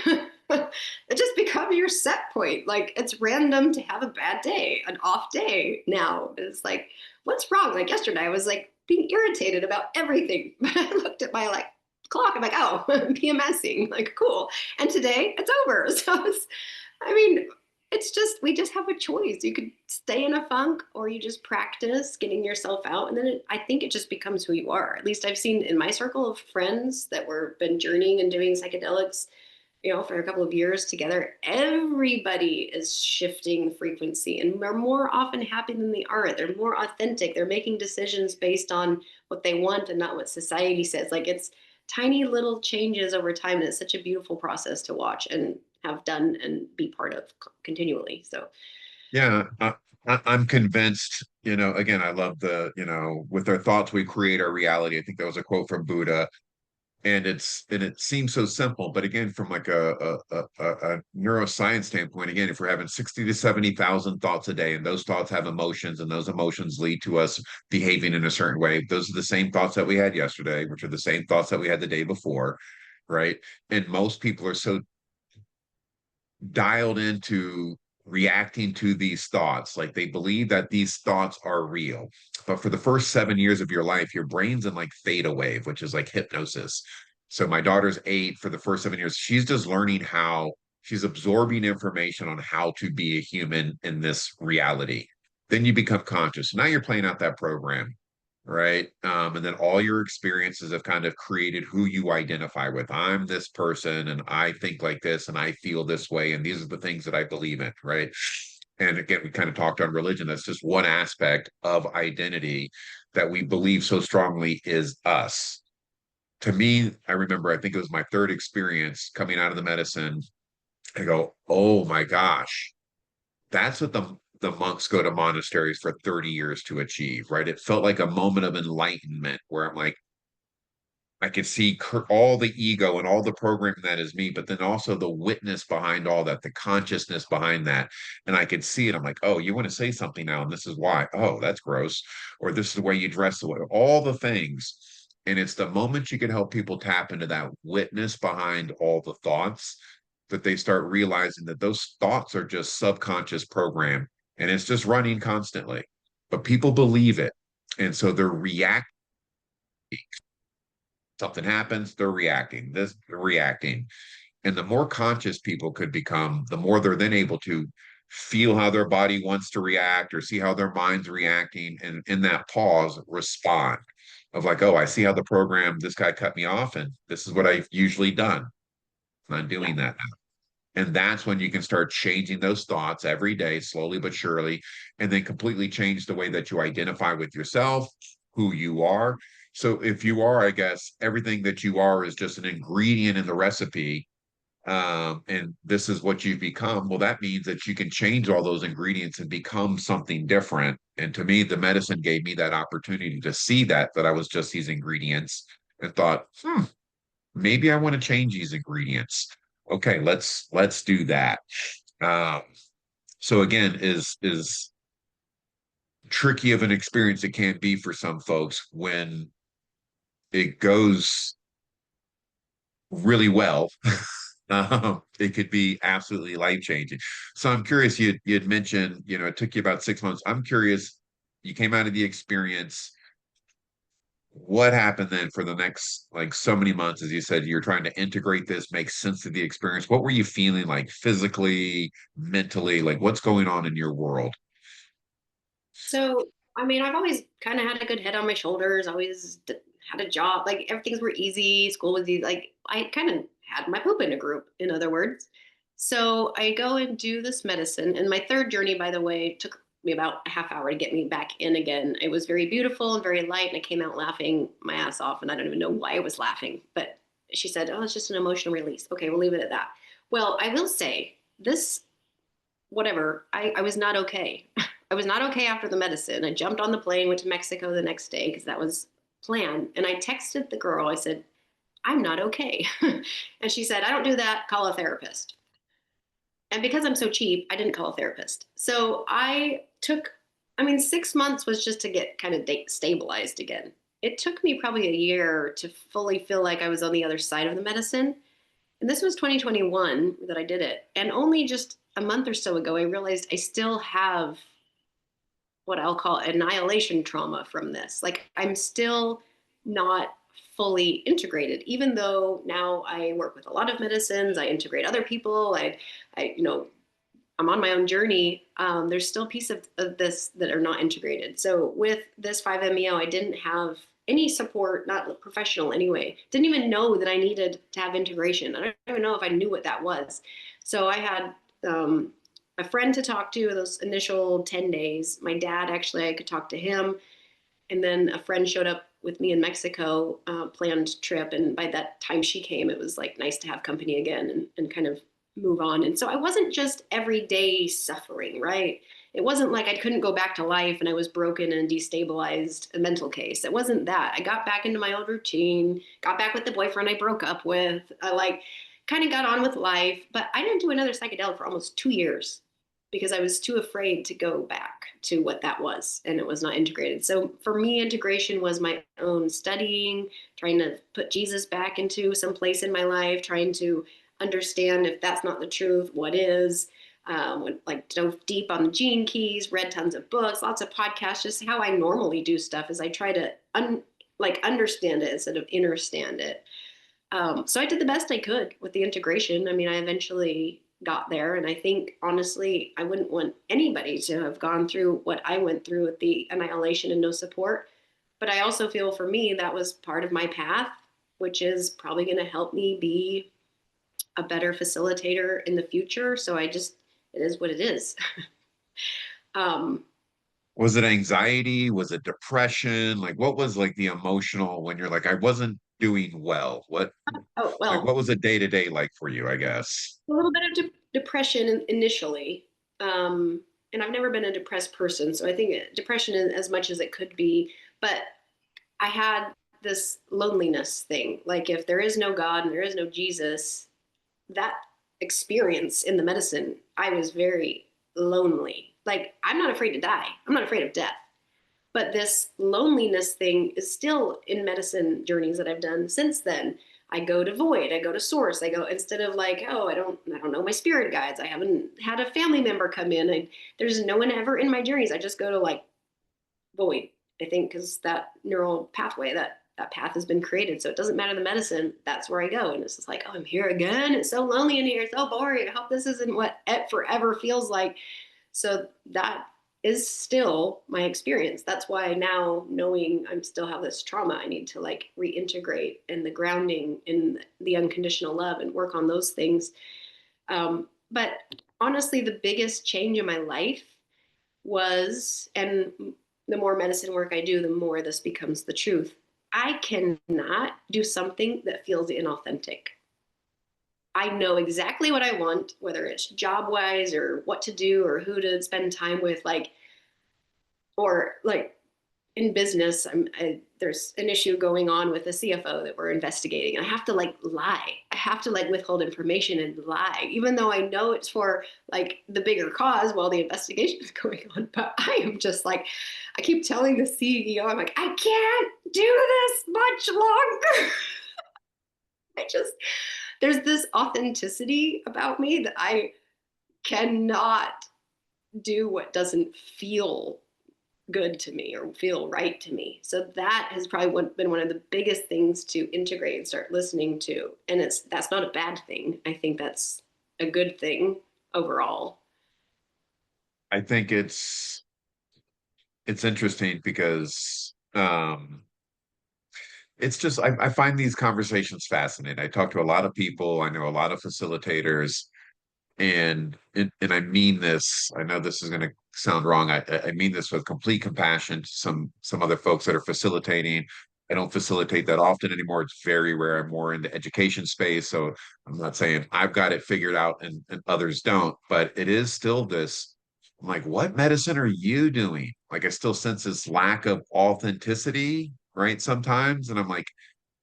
it just becomes your set point. Like it's random to have a bad day, an off day. Now it's like, what's wrong? Like yesterday I was like being irritated about everything, but I looked at my like clock, I'm like, oh, I'm PMSing, like cool, and today it's over. So it's, I mean, it's just, we just have a choice. You could stay in a funk, or you just practice getting yourself out. And then I think it just becomes who you are. At least I've seen in my circle of friends that were been journeying and doing psychedelics, for a couple of years together, everybody is shifting frequency and they're more often happy than they are. They're more authentic. They're making decisions based on what they want and not what society says. Like it's tiny little changes over time. And it's such a beautiful process to watch. And have done and be part of continually. So Yeah, I'm convinced, again, I love with our thoughts, we create our reality. I think that was a quote from Buddha. And it seems so simple, but again, from like a neuroscience standpoint, again, if we're having 60 to 70,000 thoughts a day, and those thoughts have emotions, and those emotions lead to us behaving in a certain way, those are the same thoughts that we had yesterday, which are the same thoughts that we had the day before, right? And most people are so dialed into reacting to these thoughts. Like they believe that these thoughts are real. But for the first 7 years of your life, your brain's in like theta wave, which is like hypnosis. So my daughter's 8. For the first 7 years, she's just learning how she's absorbing information on how to be a human in this reality. Then you become conscious. Now you're playing out that program, right? And then all your experiences have kind of created who you identify with. I'm this person and I think like this and I feel this way. And these are the things that I believe in, right? And again, we kind of talked on religion. That's just one aspect of identity that we believe so strongly is us. To me, I remember, I think it was my third experience coming out of the medicine. I go, oh my gosh, that's what the monks go to monasteries for 30 years to achieve, right? It felt like a moment of enlightenment where I'm like, I could see all the ego and all the programming that is me, but then also the witness behind all that, the consciousness behind that. And I could see it. I'm like, oh, you want to say something now, and this is why. Oh, that's gross. Or this is the way you dress, the way, all the things. And it's the moment you can help people tap into that witness behind all the thoughts that they start realizing that those thoughts are just subconscious program and it's just running constantly. But people believe it. And so they're reacting. Something happens, they're reacting. They're reacting. And the more conscious people could become, the more they're then able to feel how their body wants to react or see how their mind's reacting. And in that pause, respond of like, oh, I see how the program, this guy cut me off, and this is what I've usually done. I'm not yeah. doing that now. And that's when you can start changing those thoughts every day, slowly but surely, and then completely change the way that you identify with yourself, who you are. So if you are, I guess, everything that you are is just an ingredient in the recipe, and this is what you've become, well, that means that you can change all those ingredients and become something different. And to me, the medicine gave me that opportunity to see that I was just these ingredients and thought, maybe I want to change these ingredients. Okay, let's do that. Um, so again, is tricky of an experience it can be for some folks when it goes really well. It could be absolutely life changing. So I'm curious. You'd mentioned, it took you about 6 months. I'm curious. You came out of the experience. What happened then for the next like so many months? As you said, you're trying to integrate this, make sense of the experience. What were you feeling like physically, mentally? Like what's going on in your world? So, I mean, I've always kind of had a good head on my shoulders, had a job, like everything's were easy, school was easy. Like I kind of had my poop in a group, in other words. So I go and do this medicine. And my third journey, by the way, took me about a half hour to get me back in again. It was very beautiful and very light. And I came out laughing my ass off. And I don't even know why I was laughing. But she said, oh, it's just an emotional release. Okay, we'll leave it at that. Well, I will say this, whatever, I was not okay. I was not okay after the medicine. I jumped on the plane, went to Mexico the next day because that was planned. And I texted the girl, I said, I'm not okay. And she said, I don't do that, call a therapist. And because I'm so cheap, I didn't call a therapist. So I took, I mean, 6 months was just to get kind of stabilized again. It took me probably a year to fully feel like I was on the other side of the medicine. And this was 2021 that I did it. And only just a month or so ago, I realized I still have what I'll call annihilation trauma from this. Like I'm still not fully integrated, even though now I work with a lot of medicines, I integrate other people, I'm on my own journey. There's still pieces of this that are not integrated. So with this 5-MeO, I didn't have any support, not professional anyway. Didn't even know that I needed to have integration. I don't even know if I knew what that was. So I had a friend to talk to those initial 10 days. My dad, actually, I could talk to him. And then a friend showed up with me in Mexico, planned trip. And by that time she came, it was like nice to have company again and kind of move on. And so I wasn't just everyday suffering, right? It wasn't like I couldn't go back to life and I was broken and destabilized, a mental case. It wasn't that. I got back into my old routine, got back with the boyfriend I broke up with. I like kind of got on with life, but I didn't do another psychedelic for almost 2 years because I was too afraid to go back to what that was, and it was not integrated. So for me, integration was my own studying, trying to put Jesus back into some place in my life, trying to understand if that's not the truth, what is. Like dove deep on the gene keys, read tons of books, lots of podcasts. Just how I normally do stuff is I try to understand it instead of understand it. So I did the best I could with the integration. I mean, I eventually got there, and I think honestly, I wouldn't want anybody to have gone through what I went through with the annihilation and no support. But I also feel for me that was part of my path, which is probably going to help me be a better facilitator in the future. So I just, it is what it is. um, Was it anxiety? Was it depression? Like, what was like the emotional when you're like, I wasn't doing well? What, oh, like, well, what was a day to day like for you, I guess? a little bit of depression initially. And I've never been a depressed person. So I think depression is as much as it could be. But I had this loneliness thing. Like, if there is no God and there is no Jesus, that experience in the medicine, I was very lonely. Like, I'm not afraid to die, I'm not afraid of death. But this loneliness thing is still in medicine journeys that I've done since then. I go to void, I go to source, I go instead of like, oh, I don't know my spirit guides. I haven't had a family member come in. There's no one ever in my journeys. I just go to like void. I think because that neural pathway, that path has been created. So it doesn't matter the medicine. That's where I go. And it's just like, oh, I'm here again. It's so lonely in here. It's so boring. I hope this isn't what it forever feels like. So that is still my experience. That's why now, knowing I'm still have this trauma, I need to like reintegrate in the grounding in the unconditional love and work on those things. But honestly, the biggest change in my life was, and the more medicine work I do, the more this becomes the truth. I cannot do something that feels inauthentic. I know exactly what I want, whether it's job wise or what to do or who to spend time with, like, or like in business, there's an issue going on with the CFO that we're investigating. And I have to like lie. I have to like withhold information and lie, even though I know it's for like the bigger cause while the investigation is going on. But I am just like, I keep telling the CEO, I'm like, I can't do this much longer. I just, there's this authenticity about me that I cannot do what doesn't feel good to me or feel right to me. So that has probably been one of the biggest things to integrate and start listening to. And that's not a bad thing. I think that's a good thing overall. I think it's interesting because it's just I find these conversations fascinating. I talk to a lot of people, I know a lot of facilitators, and I mean this. I know this is going to sound wrong. I mean this with complete compassion to some other folks that are facilitating. I don't facilitate that often anymore. It's very rare. I'm more in the education space, so I'm not saying I've got it figured out and others don't, but it is still this. I'm like, what medicine are you doing? Like, I still sense this lack of authenticity, right? Sometimes, and I'm like,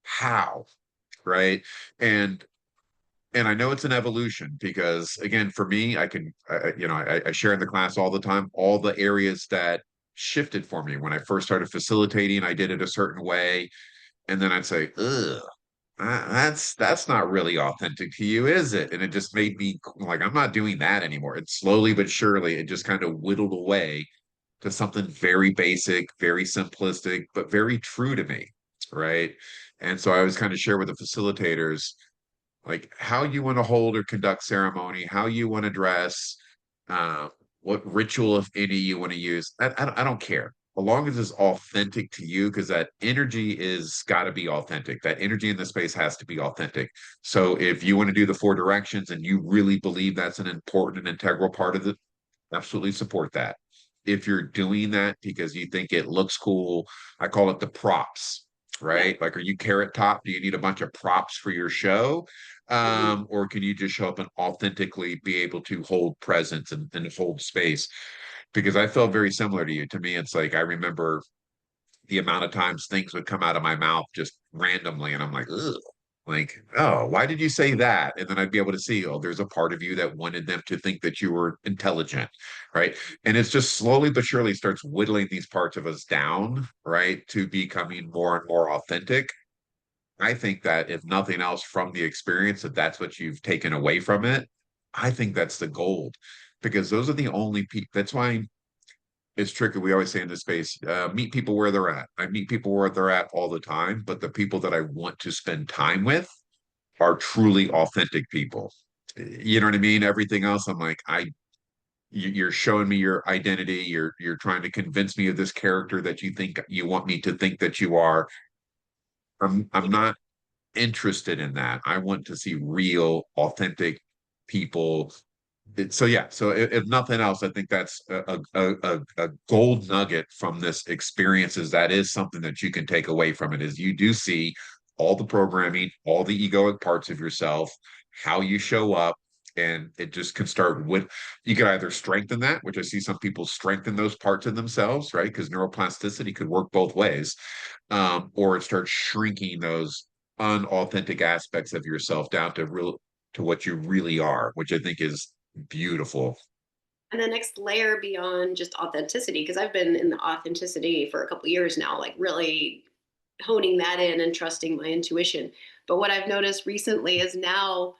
how? Right? And and I know it's an evolution because again, for me, I share in the class all the time, all the areas that shifted for me when I first started facilitating, I did it a certain way. And then I'd say, ugh, that's not really authentic to you, is it? And it just made me like, I'm not doing that anymore. And slowly but surely, it just kind of whittled away to something very basic, very simplistic, but very true to me. Right. And so I always kind of share with the facilitators like how you want to hold or conduct ceremony, how you want to dress, uh, what ritual, if any, you want to use. I don't care. As long as it's authentic to you, because that energy is got to be authentic. That energy in the space has to be authentic. So if you want to do the four directions and you really believe that's an important and integral part of it, absolutely support that. If you're doing that because you think it looks cool, I call it the props, right? Like, are you Carrot Top? Do you need a bunch of props for your show? Mhm. Or can you just show up and authentically be able to hold presence and hold space? Because I felt very similar to you. To me, it's like I remember the amount of times things would come out of my mouth just randomly, and I'm like, ugh. Like, oh, why did you say that? And then I'd be able to see, oh, there's a part of you that wanted them to think that you were intelligent, right? And it's just slowly but surely starts whittling these parts of us down, right, to becoming more and more authentic. I think that if nothing else from the experience, that that's what you've taken away from it. I think that's the gold, because those are the only people. That's why it's tricky. We always say in this space, meet people where they're at. I meet people where they're at all the time, but the people that I want to spend time with are truly authentic people. You know what I mean? Everything else, I'm like, you're showing me your identity. You're trying to convince me of this character that you think you want me to think that you are. I'm not interested in that. I want to see real, authentic people. So yeah, so if nothing else, I think that's a gold nugget from this experience. Is that is something that you can take away from it, is you do see all the programming, all the egoic parts of yourself, how you show up, and it just can start with, you can either strengthen that, which I see some people strengthen those parts of themselves, right? Because neuroplasticity could work both ways, or it starts shrinking those unauthentic aspects of yourself down to real to what you really are, which I think is beautiful. And the next layer beyond just authenticity, because I've been in the authenticity for a couple of years now, like really honing that in and trusting my intuition. But what I've noticed recently is now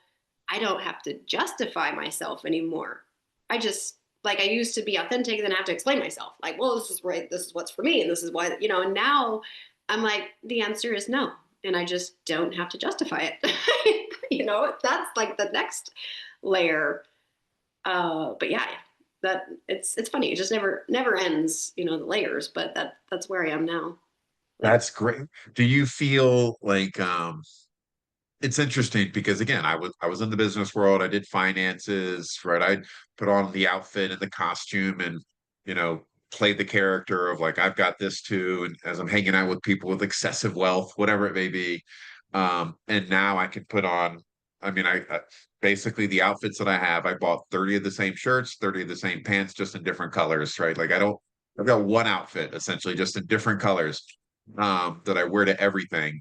I don't have to justify myself anymore. I just, like, I used to be authentic and then I have to explain myself. Like, well, this is right, this is what's for me, and this is why, and now I'm like, the answer is no. And I just don't have to justify it. That's like the next layer. But yeah, that it's funny. It just never ends, the layers, but that's where I am now. Like, That's great. Do you feel like it's interesting because again, I was in the business world. I did finances, right? I put on the outfit and the costume and you know, played the character of like I've got this too. And as I'm hanging out with people with excessive wealth, whatever it may be. And now I can put on, I mean, I basically the outfits that I have, I bought 30 of the same shirts, 30 of the same pants, just in different colors, right? Like I've got one outfit essentially just in different colors that I wear to everything.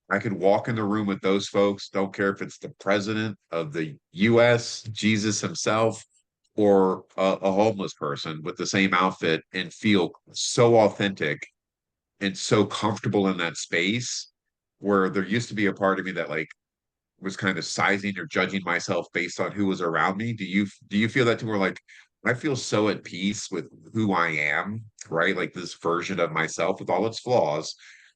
I could walk in the room with those folks, don't care if it's the president of the US, Jesus himself, or a homeless person with the same outfit and feel so authentic and so comfortable in that space, where there used to be a part of me that like was kind of sizing or judging myself based on who was around me. Do you feel that too? Where like I feel so at peace with who I am, right? Like this version of myself with all its flaws,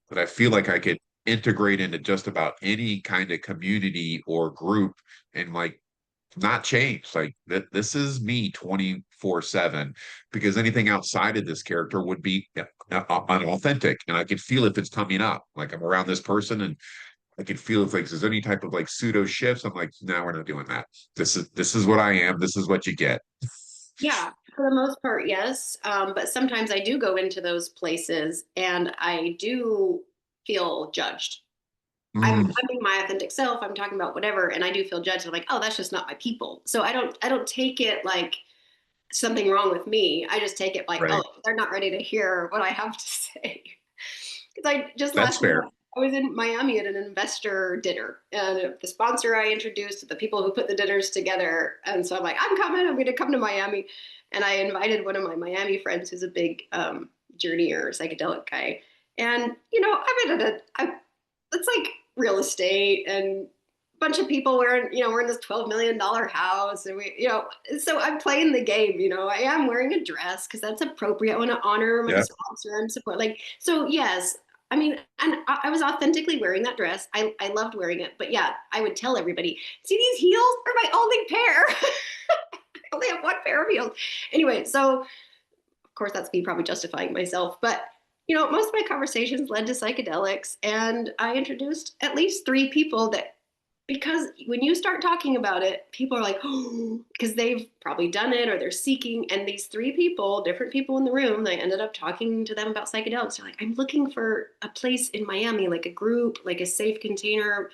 that I feel like I could integrate into just about any kind of community or group and like not change. Like that this is me 24/7, because anything outside of this character would be unauthentic. And I could feel if it's coming up. Like I'm around this person and I can feel if like there's any type of like pseudo shifts. I'm like, no, we're not doing that. This is what I am. This is what you get. yeah, for the most part, yes. But sometimes I do go into those places and I do feel judged. I'm Mm, being my authentic self. I'm talking about whatever, and I do feel judged. I'm like, oh, that's just not my people. So I don't take it like something wrong with me. I just take it like, oh, right. they're not ready to hear what I have to say. Because I just That's last week fair. I was in Miami at an investor dinner, and the sponsor I introduced, the people who put the dinners together, and so I'm like, I'm coming. I'm going to come to Miami, and I invited one of my Miami friends who's a big journeyer, psychedelic guy, and I'm in it's like real estate and bunch of people we're in this $12 million house, and so I'm playing the game. I am wearing a dress because that's appropriate. I want to honor my Yeah. sponsor and support, like, so yes. I mean, and I was authentically wearing that dress. I loved wearing it, but yeah, I would tell everybody, see, these heels are my only pair. I only have one pair of heels. Anyway, so of course that's me probably justifying myself, but most of my conversations led to psychedelics, and I introduced at least three people that because when you start talking about it, people are like, oh, because they've probably done it or they're seeking. And these three people, different people in the room, I ended up talking to them about psychedelics. They're like, I'm looking for a place in Miami, like a group, like a safe container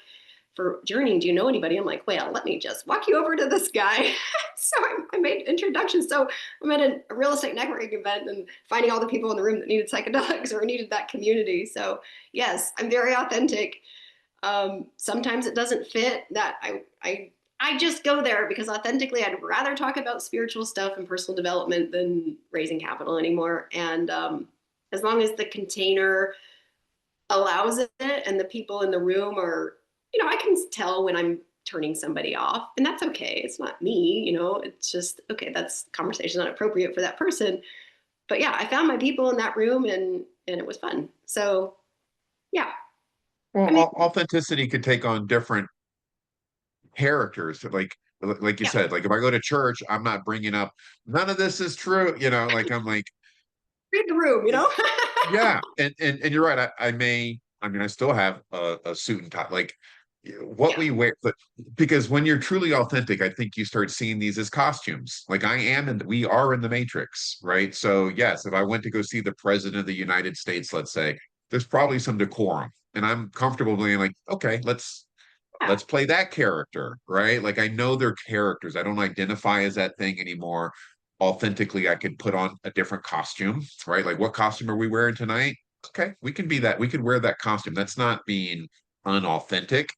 for journeying. Do you know anybody? I'm like, well, let me just walk you over to this guy. So I made introductions. So I'm at a real estate networking event and finding all the people in the room that needed psychedelics or needed that community. So yes, I'm very authentic. Sometimes it doesn't fit that I just go there because authentically I'd rather talk about spiritual stuff and personal development than raising capital anymore. And as long as the container allows it and the people in the room are, I can tell when I'm turning somebody off, and that's okay. It's not me, it's just okay, that's conversation not appropriate for that person. But yeah, I found my people in that room and it was fun. So yeah. Well, I mean, authenticity could take on different characters. Like you yeah, said, like if I go to church, I'm not bringing up none of this is true. Like I'm like, read the room, yeah, and you're right. I mean, I still have a suit and tie. Like what Yeah, we wear, but because when you're truly authentic, I think you start seeing these as costumes. Like I am, and we are in the Matrix, right? So yes, if I went to go see the President of the United States, let's say, there's probably some decorum, and I'm comfortable being like, okay, yeah. let's play that character, right? Like I know they're characters. I don't identify as that thing anymore. Authentically, I could put on a different costume, right? Like what costume are we wearing tonight? Okay, we can be that. We can wear that costume. That's not being unauthentic.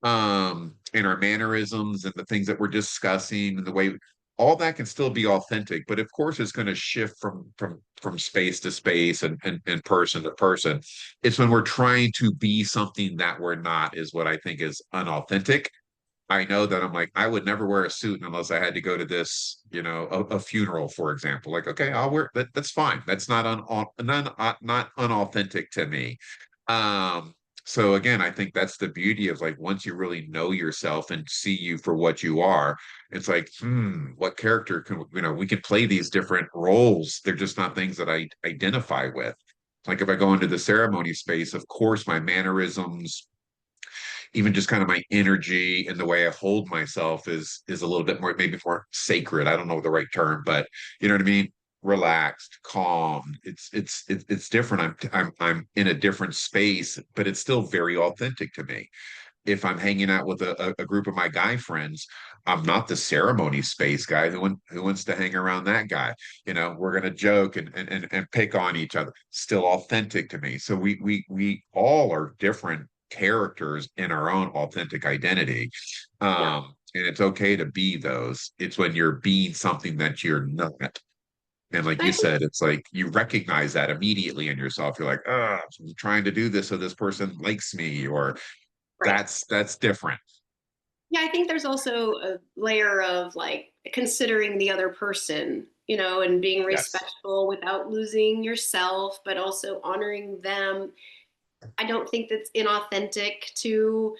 In our mannerisms and the things that we're discussing and the way all that can still be authentic, but of course it's going to shift from space to space and person to person. It's when we're trying to be something that we're not is what I think is unauthentic. I know that I'm like, I would never wear a suit unless I had to go to this, a funeral, for example. Like, okay, I'll wear that. That's fine. That's not unauthentic to me. Um, so again, I think that's the beauty of like once you really know yourself and see you for what you are, it's like, what character can we can play these different roles. They're just not things that I identify with. Like if I go into the ceremony space, of course, my mannerisms, even just kind of my energy and the way I hold myself is a little bit more, maybe more sacred. I don't know the right term, but you know what I mean? Relaxed, calm. It's different. I'm in a different space, but it's still very authentic to me. If I'm hanging out with a group of my guy friends, I'm not the ceremony space guy who wants to hang around that guy. We're gonna joke and pick on each other. Still authentic to me. So we all are different characters in our own authentic identity. Yeah. And it's okay to be those. It's when you're being something that you're not. And like But you I think, said, it's like you recognize that immediately in yourself. You're like, I'm trying to do this so this person likes me, or right. that's different. Yeah, I think there's also a layer of like considering the other person, and being Yes, respectful without losing yourself, but also honoring them. I don't think that's inauthentic to,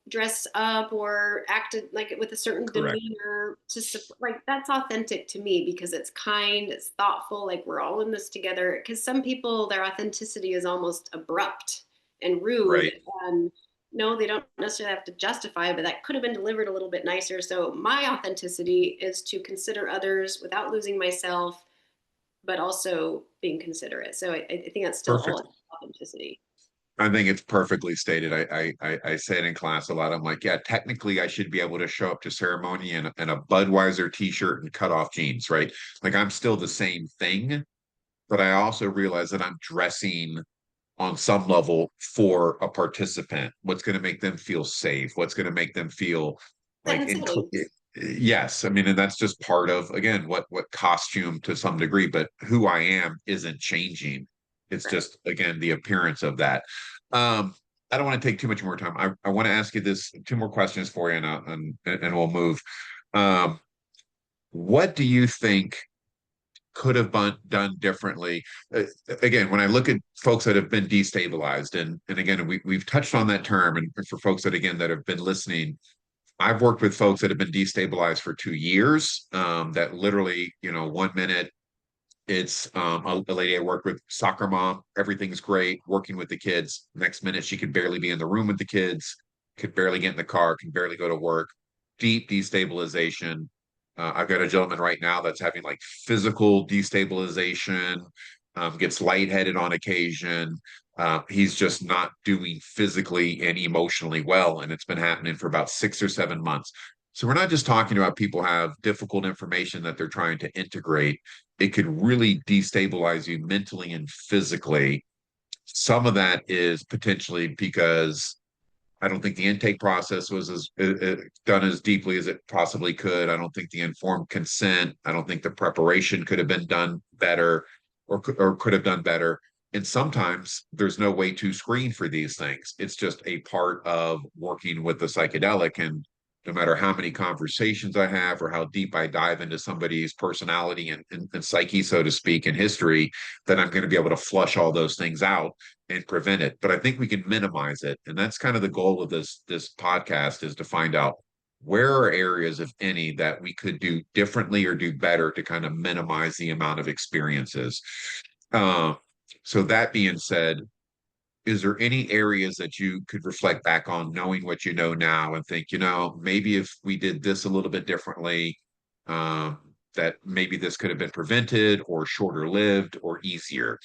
dress up or act like with a certain correct. demeanor to like that's authentic to me because it's kind, it's thoughtful, like we're all in this together. Because some people, their authenticity is almost abrupt and rude, Right. and no, they don't necessarily have to justify, but that could have been delivered a little bit nicer. So my authenticity is to consider others without losing myself, but also being considerate. So I think that's still Perfect. all authenticity. I think it's perfectly stated. I say it in class a lot. I'm like, yeah, technically I should be able to show up to ceremony in a Budweiser t-shirt and cut off jeans, right? Like I'm still the same thing, but I also realize that I'm dressing on some level for a participant. What's going to make them feel safe? What's going to make them feel Set like and setting. yes, I mean, and that's just part of again what costume to some degree, but who I am isn't changing. It's Right. just again the appearance of that. Um, I don't want to take too much more time. I want to ask you this two more questions for you, and we'll move. Um, what do you think could have been done differently? Again, when I look at folks that have been destabilized, and again, we've touched on that term, and for folks that again that have been listening, I've worked with folks that have been destabilized for 2 years. That literally, 1 minute it's a lady I worked with, soccer mom, everything's great, working with the kids. Next minute, she could barely be in the room with the kids. could barely get in the car, can barely go to work, deep destabilization. I've got a gentleman right now that's having like physical destabilization, gets lightheaded on occasion. He's just not doing physically and emotionally well, and it's been happening for about 6 or 7 months. So we're not just talking about people have difficult information that they're trying to integrate. It could really destabilize you mentally and physically. Some of that is potentially because I don't think the intake process was as done as deeply as it possibly could. I don't think the informed consent. I don't think the preparation could have been done better, or could have done better. And sometimes there's no way to screen for these things. It's just a part of working with the psychedelic. And no matter how many conversations I have or how deep I dive into somebody's personality and psyche, so to speak, and history, then I'm going to be able to flush all those things out and prevent it. But I think we can minimize it. And that's kind of the goal of this podcast, is to find out where are areas, if any, that we could do differently or do better to kind of minimize the amount of experiences. Uh, so that being said, is there any areas that you could reflect back on, knowing what you know now, and think, maybe if we did this a little bit differently, that maybe this could have been prevented or shorter lived or easier?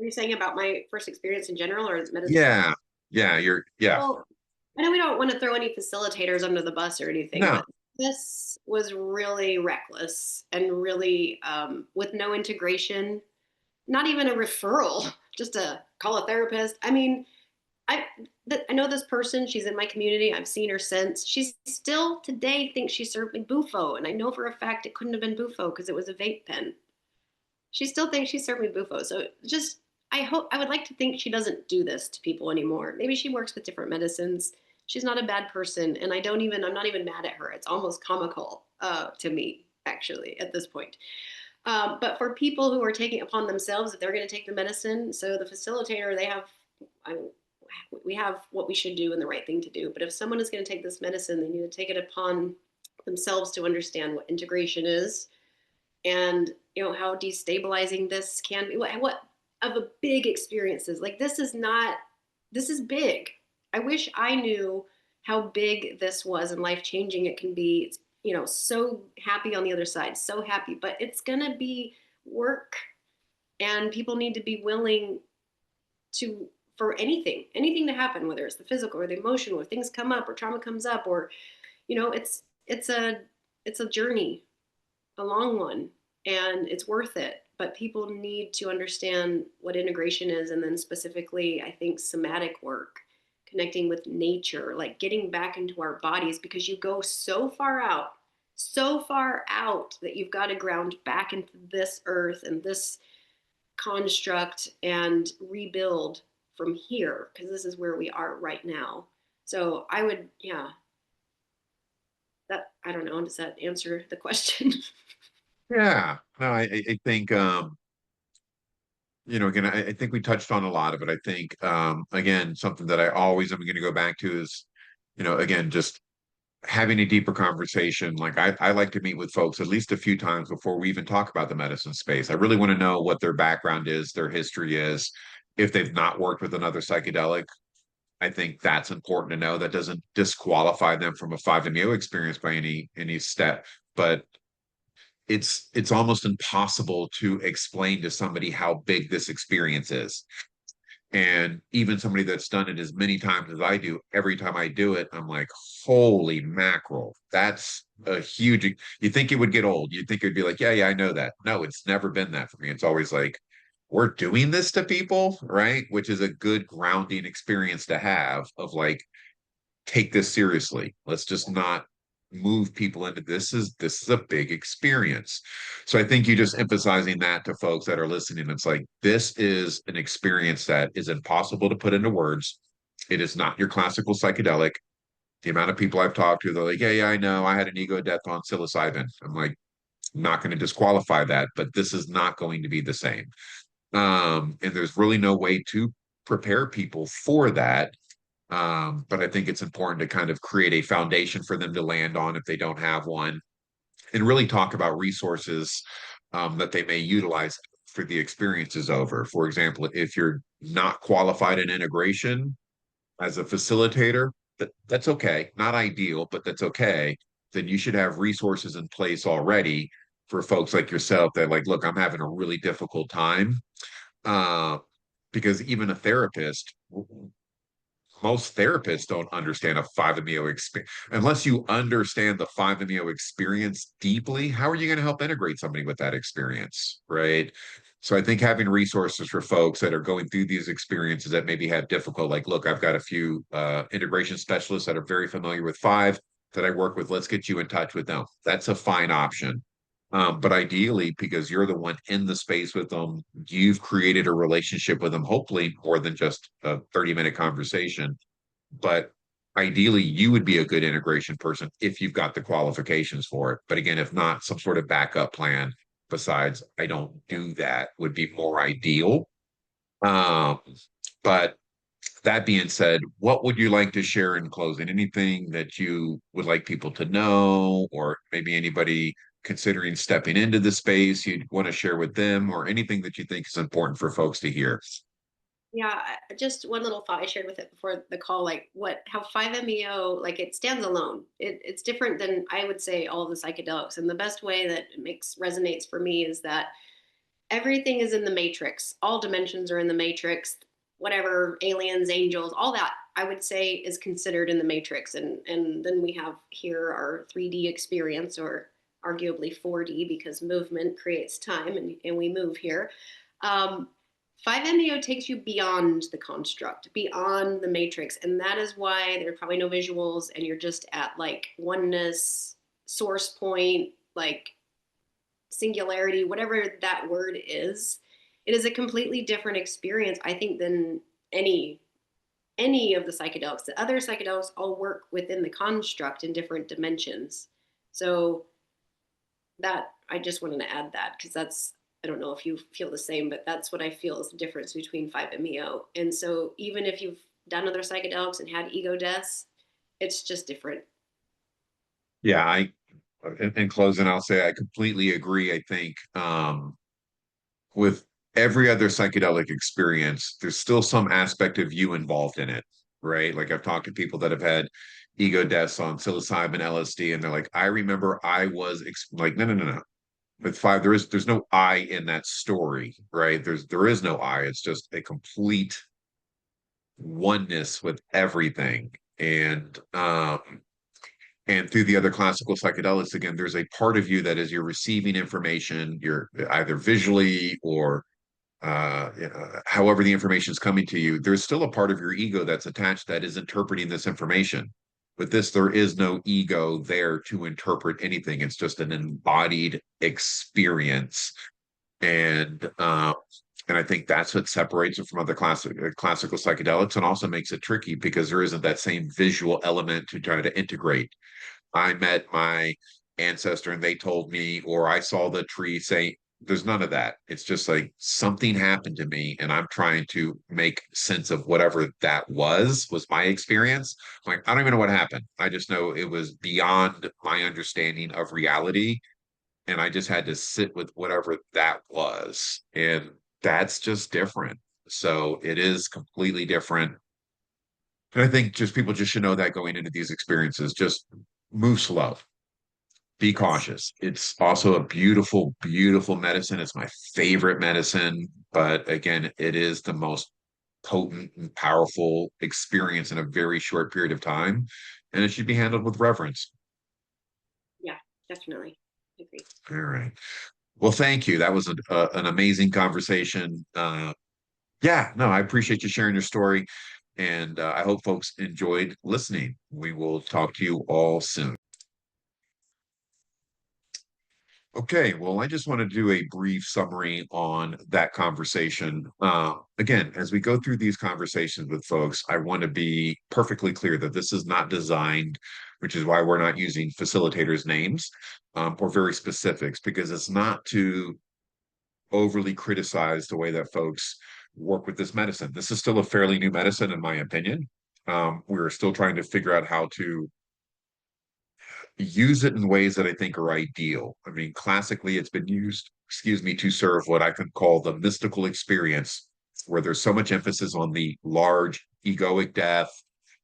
Are you saying about my first experience in general, or is medicine? Yeah. Yeah. Well, I know we don't want to throw any facilitators under the bus or anything, No. but this was really reckless and really with no integration, not even a referral, just to call a therapist. I mean, I I know this person. She's in my community. I've seen her since. She's still today thinks she served me bufo, and I know for a fact it couldn't have been bufo because it was a vape pen. She still thinks she served me bufo. So just I would like to think she doesn't do this to people anymore. Maybe she works with different medicines. She's not a bad person, and I'm not even mad at her. It's almost comical to me actually at this point. But for people who are taking it upon themselves, if they're going to take the medicine, so the facilitator, I, we have what we should do and the right thing to do. But if someone is going to take this medicine, they need to take it upon themselves to understand what integration is, and how destabilizing this can be. What of a big experiences like this is big. I wish I knew how big this was and life changing it can be. It's so happy on the other side, so happy, but it's gonna be work, and people need to be willing to for anything to happen, whether it's the physical or the emotional, or things come up or trauma comes up, or it's a journey, a long one, and it's worth it. But people need to understand what integration is, and then specifically, I think somatic work, connecting with nature, like getting back into our bodies, because you go so far out that you've got to ground back into this earth and this construct and rebuild from here, because this is where we are right now. So I would, yeah, that I don't know. Does that answer the question? Yeah. No, I think again, I think we touched on a lot of it. I think again, something that I always am going to go back to is, again, just having a deeper conversation. Like I like to meet with folks at least a few times before we even talk about the medicine space. I really want to know what their background is, their history is. If they've not worked with another psychedelic, I think that's important to know. That doesn't disqualify them from a 5-MeO experience by any step, but it's almost impossible to explain to somebody how big this experience is. And even somebody that's done it as many times as I do, every time I do it, I'm like, holy mackerel, that's a huge. You think it would get old. You'd think it'd be like, yeah, I know that. No, it's never been that for me. It's always like, we're doing this to people, right? Which is a good grounding experience to have, of like, take this seriously. Let's just not move people into this is a big experience. So I think you just emphasizing that to folks that are listening, it's like, this is an experience that is impossible to put into words. It is not your classical psychedelic. The amount of people I've talked to, they're like, yeah, I know I had an ego death on psilocybin. I'm like, I'm not going to disqualify that, but this is not going to be the same. And there's really no way to prepare people for that. But I think it's important to kind of create a foundation for them to land on if they don't have one, and really talk about resources that they may utilize for the experiences over. For example, if you're not qualified in integration as a facilitator, that's okay. Not ideal, but that's okay. Then you should have resources in place already for folks like yourself that like, look, I'm having a really difficult time. Uh, because even a therapist, most therapists don't understand a 5-MeO experience. Unless you understand the 5-MeO experience deeply, how are you going to help integrate somebody with that experience? Right. So I think having resources for folks that are going through these experiences that maybe have difficult, like, look, I've got a few integration specialists that are very familiar with five that I work with. Let's get you in touch with them. That's a fine option. But ideally, because you're the one in the space with them, you've created a relationship with them, hopefully more than just a 30-minute conversation. But ideally, you would be a good integration person if you've got the qualifications for it. But again, if not, some sort of backup plan besides I don't do that would be more ideal. Um, but that being said, what would you like to share in closing? Anything that you would like people to know, or maybe anybody considering stepping into the space you'd want to share with them, or anything that you think is important for folks to hear? Yeah, just one little thought I shared with it before the call, like how 5-MeO, like it stands alone. It's different than I would say all of the psychedelics. And the best way that it makes resonates for me is that everything is in the matrix. All dimensions are in the matrix. Whatever aliens, angels, all that I would say is considered in the matrix. And then we have here our 3D experience, or arguably 4D, because movement creates time, and we move here. Um, 5-MeO takes you beyond the construct, beyond the matrix. And that is why there are probably no visuals, and you're just at like oneness, source point, like singularity, whatever that word is. It is a completely different experience, I think, than any any of the psychedelics. The other psychedelics all work within the construct in different dimensions. So that I just wanted to add that, because that's, I don't know if you feel the same, but that's what I feel is the difference between 5-MeO. And so even if you've done other psychedelics and had ego deaths, it's just different. Yeah, in closing, I'll say I completely agree. I think with every other psychedelic experience, there's still some aspect of you involved in it, right? Like I've talked to people that have had ego deaths on psilocybin, LSD, and they're like, I remember I was like, no, no, no, no. With five, there's no I in that story, right? There is no I. It's just a complete oneness with everything. And through the other classical psychedelics, again, there's a part of you that is you're receiving information, you're either visually or however the information is coming to you, there's still a part of your ego that's attached that is interpreting this information. With this, there is no ego there to interpret anything. It's just an embodied experience. And I think that's what separates it from other classical psychedelics, and also makes it tricky because there isn't that same visual element to try to integrate. I met my ancestor and they told me, or I saw the tree say, there's none of that. It's just like something happened to me and I'm trying to make sense of whatever that was my experience. I'm like, I don't even know what happened. I just know it was beyond my understanding of reality. And I just had to sit with whatever that was. And that's just different. So it is completely different. And I think just people just should know that going into these experiences, just move slow, be Yes. cautious. It's also a beautiful, beautiful medicine. It's my favorite medicine. But again, it is the most potent and powerful experience in a very short period of time. And it should be handled with reverence. Yeah, definitely. I agree. All right. Well, thank you. That was an amazing conversation. Yeah, no, I appreciate you sharing your story. And I hope folks enjoyed listening. We will talk to you all soon. Okay, well, I just want to do a brief summary on that conversation. Again, as we go through these conversations with folks, I want to be perfectly clear that this is not designed, which is why we're not using facilitators' names or very specifics, because it's not to overly criticize the way that folks work with this medicine. This is still a fairly new medicine, in my opinion. We're still trying to figure out how to use it in ways that I think are ideal. I mean, classically, it's been used, excuse me, to serve what I could call the mystical experience, where there's so much emphasis on the large egoic death,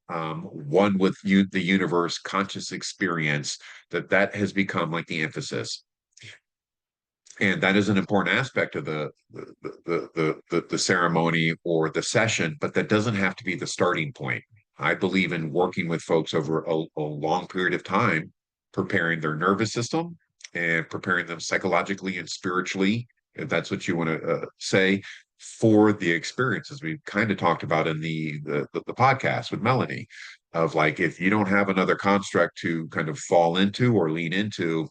one with you, the universe, conscious experience, that has become like the emphasis. And that is an important aspect of the ceremony or the session, but that doesn't have to be the starting point. I believe in working with folks over a long period of time, preparing their nervous system and preparing them psychologically and spiritually, if that's what you want to say, for the experiences we kind of talked about in the podcast with Melanie, of like, if you don't have another construct to kind of fall into or lean into,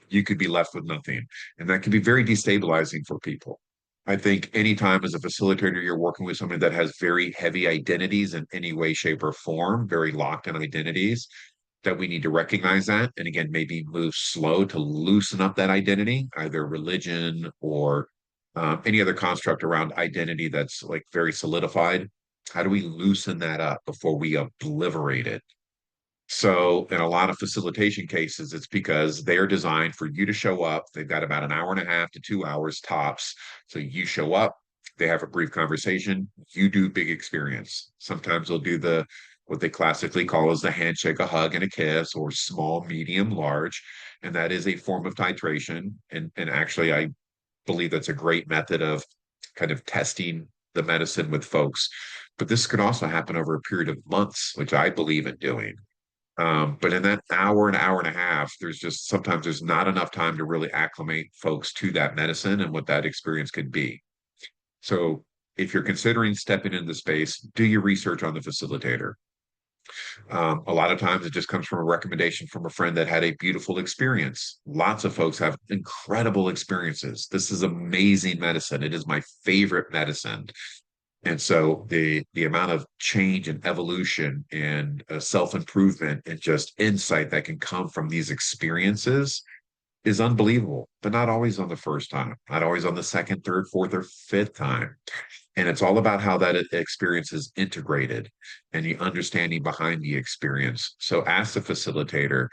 you could be left with nothing. And that can be very destabilizing for people. I think anytime as a facilitator, you're working with somebody that has very heavy identities in any way, shape, or form, very locked in identities, that we need to recognize that. And again, maybe move slow to loosen up that identity, either religion or any other construct around identity that's like very solidified. How do we loosen that up before we obliterate it? So, in a lot of facilitation cases, it's because they're designed for you to show up. They've got about an hour and a half to 2 hours tops. So, you show up, they have a brief conversation, you do big experience. Sometimes they'll do what they classically call as the handshake, a hug, and a kiss, or small, medium, large. And that is a form of titration. And actually, I believe that's a great method of kind of testing the medicine with folks. But this could also happen over a period of months, which I believe in doing. But in that hour and a half, there's just sometimes there's not enough time to really acclimate folks to that medicine and what that experience could be. So if you're considering stepping into the space, do your research on the facilitator. A lot of times it just comes from a recommendation from a friend that had a beautiful experience. Lots of folks have incredible experiences. This is amazing medicine. It is my favorite medicine. And so the amount of change and evolution and self-improvement and just insight that can come from these experiences is unbelievable, but not always on the first time, not always on the second, third, fourth, or fifth time. And it's all about how that experience is integrated and the understanding behind the experience. So ask the facilitator,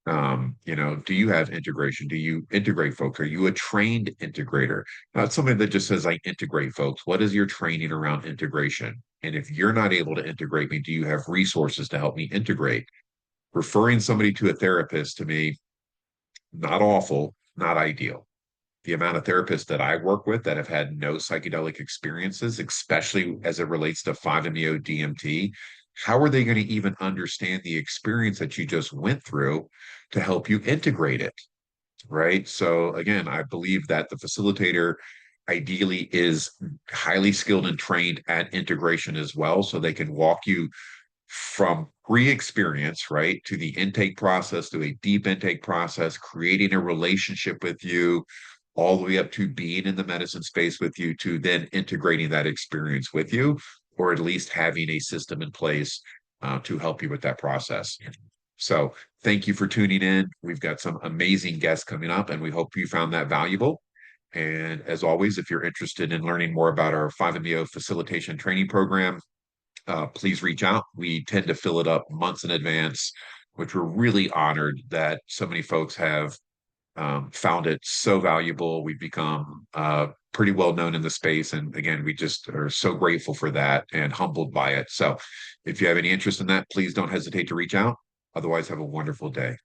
do you have integration? Do you integrate folks? Are you a trained integrator? Not somebody that just says, I integrate folks. What is your training around integration? And if you're not able to integrate me, do you have resources to help me integrate? Referring somebody to a therapist, to me, not awful, not ideal. The amount of therapists that I work with that have had no psychedelic experiences, especially as it relates to 5-MeO DMT, how are they going to even understand the experience that you just went through to help you integrate it? Right. So, again, I believe that the facilitator ideally is highly skilled and trained at integration as well. So they can walk you from pre-experience, right, to the intake process, to a deep intake process, creating a relationship with you, all the way up to being in the medicine space with you, to then integrating that experience with you, or at least having a system in place to help you with that process. So thank you for tuning in. We've got some amazing guests coming up, and we hope you found that valuable. And as always, if you're interested in learning more about our 5-MeO facilitation training program, please reach out. We tend to fill it up months in advance, which we're really honored that so many folks have found it so valuable. We've become pretty well known in the space. And again, we just are so grateful for that and humbled by it. So if you have any interest in that, please don't hesitate to reach out. Otherwise, have a wonderful day.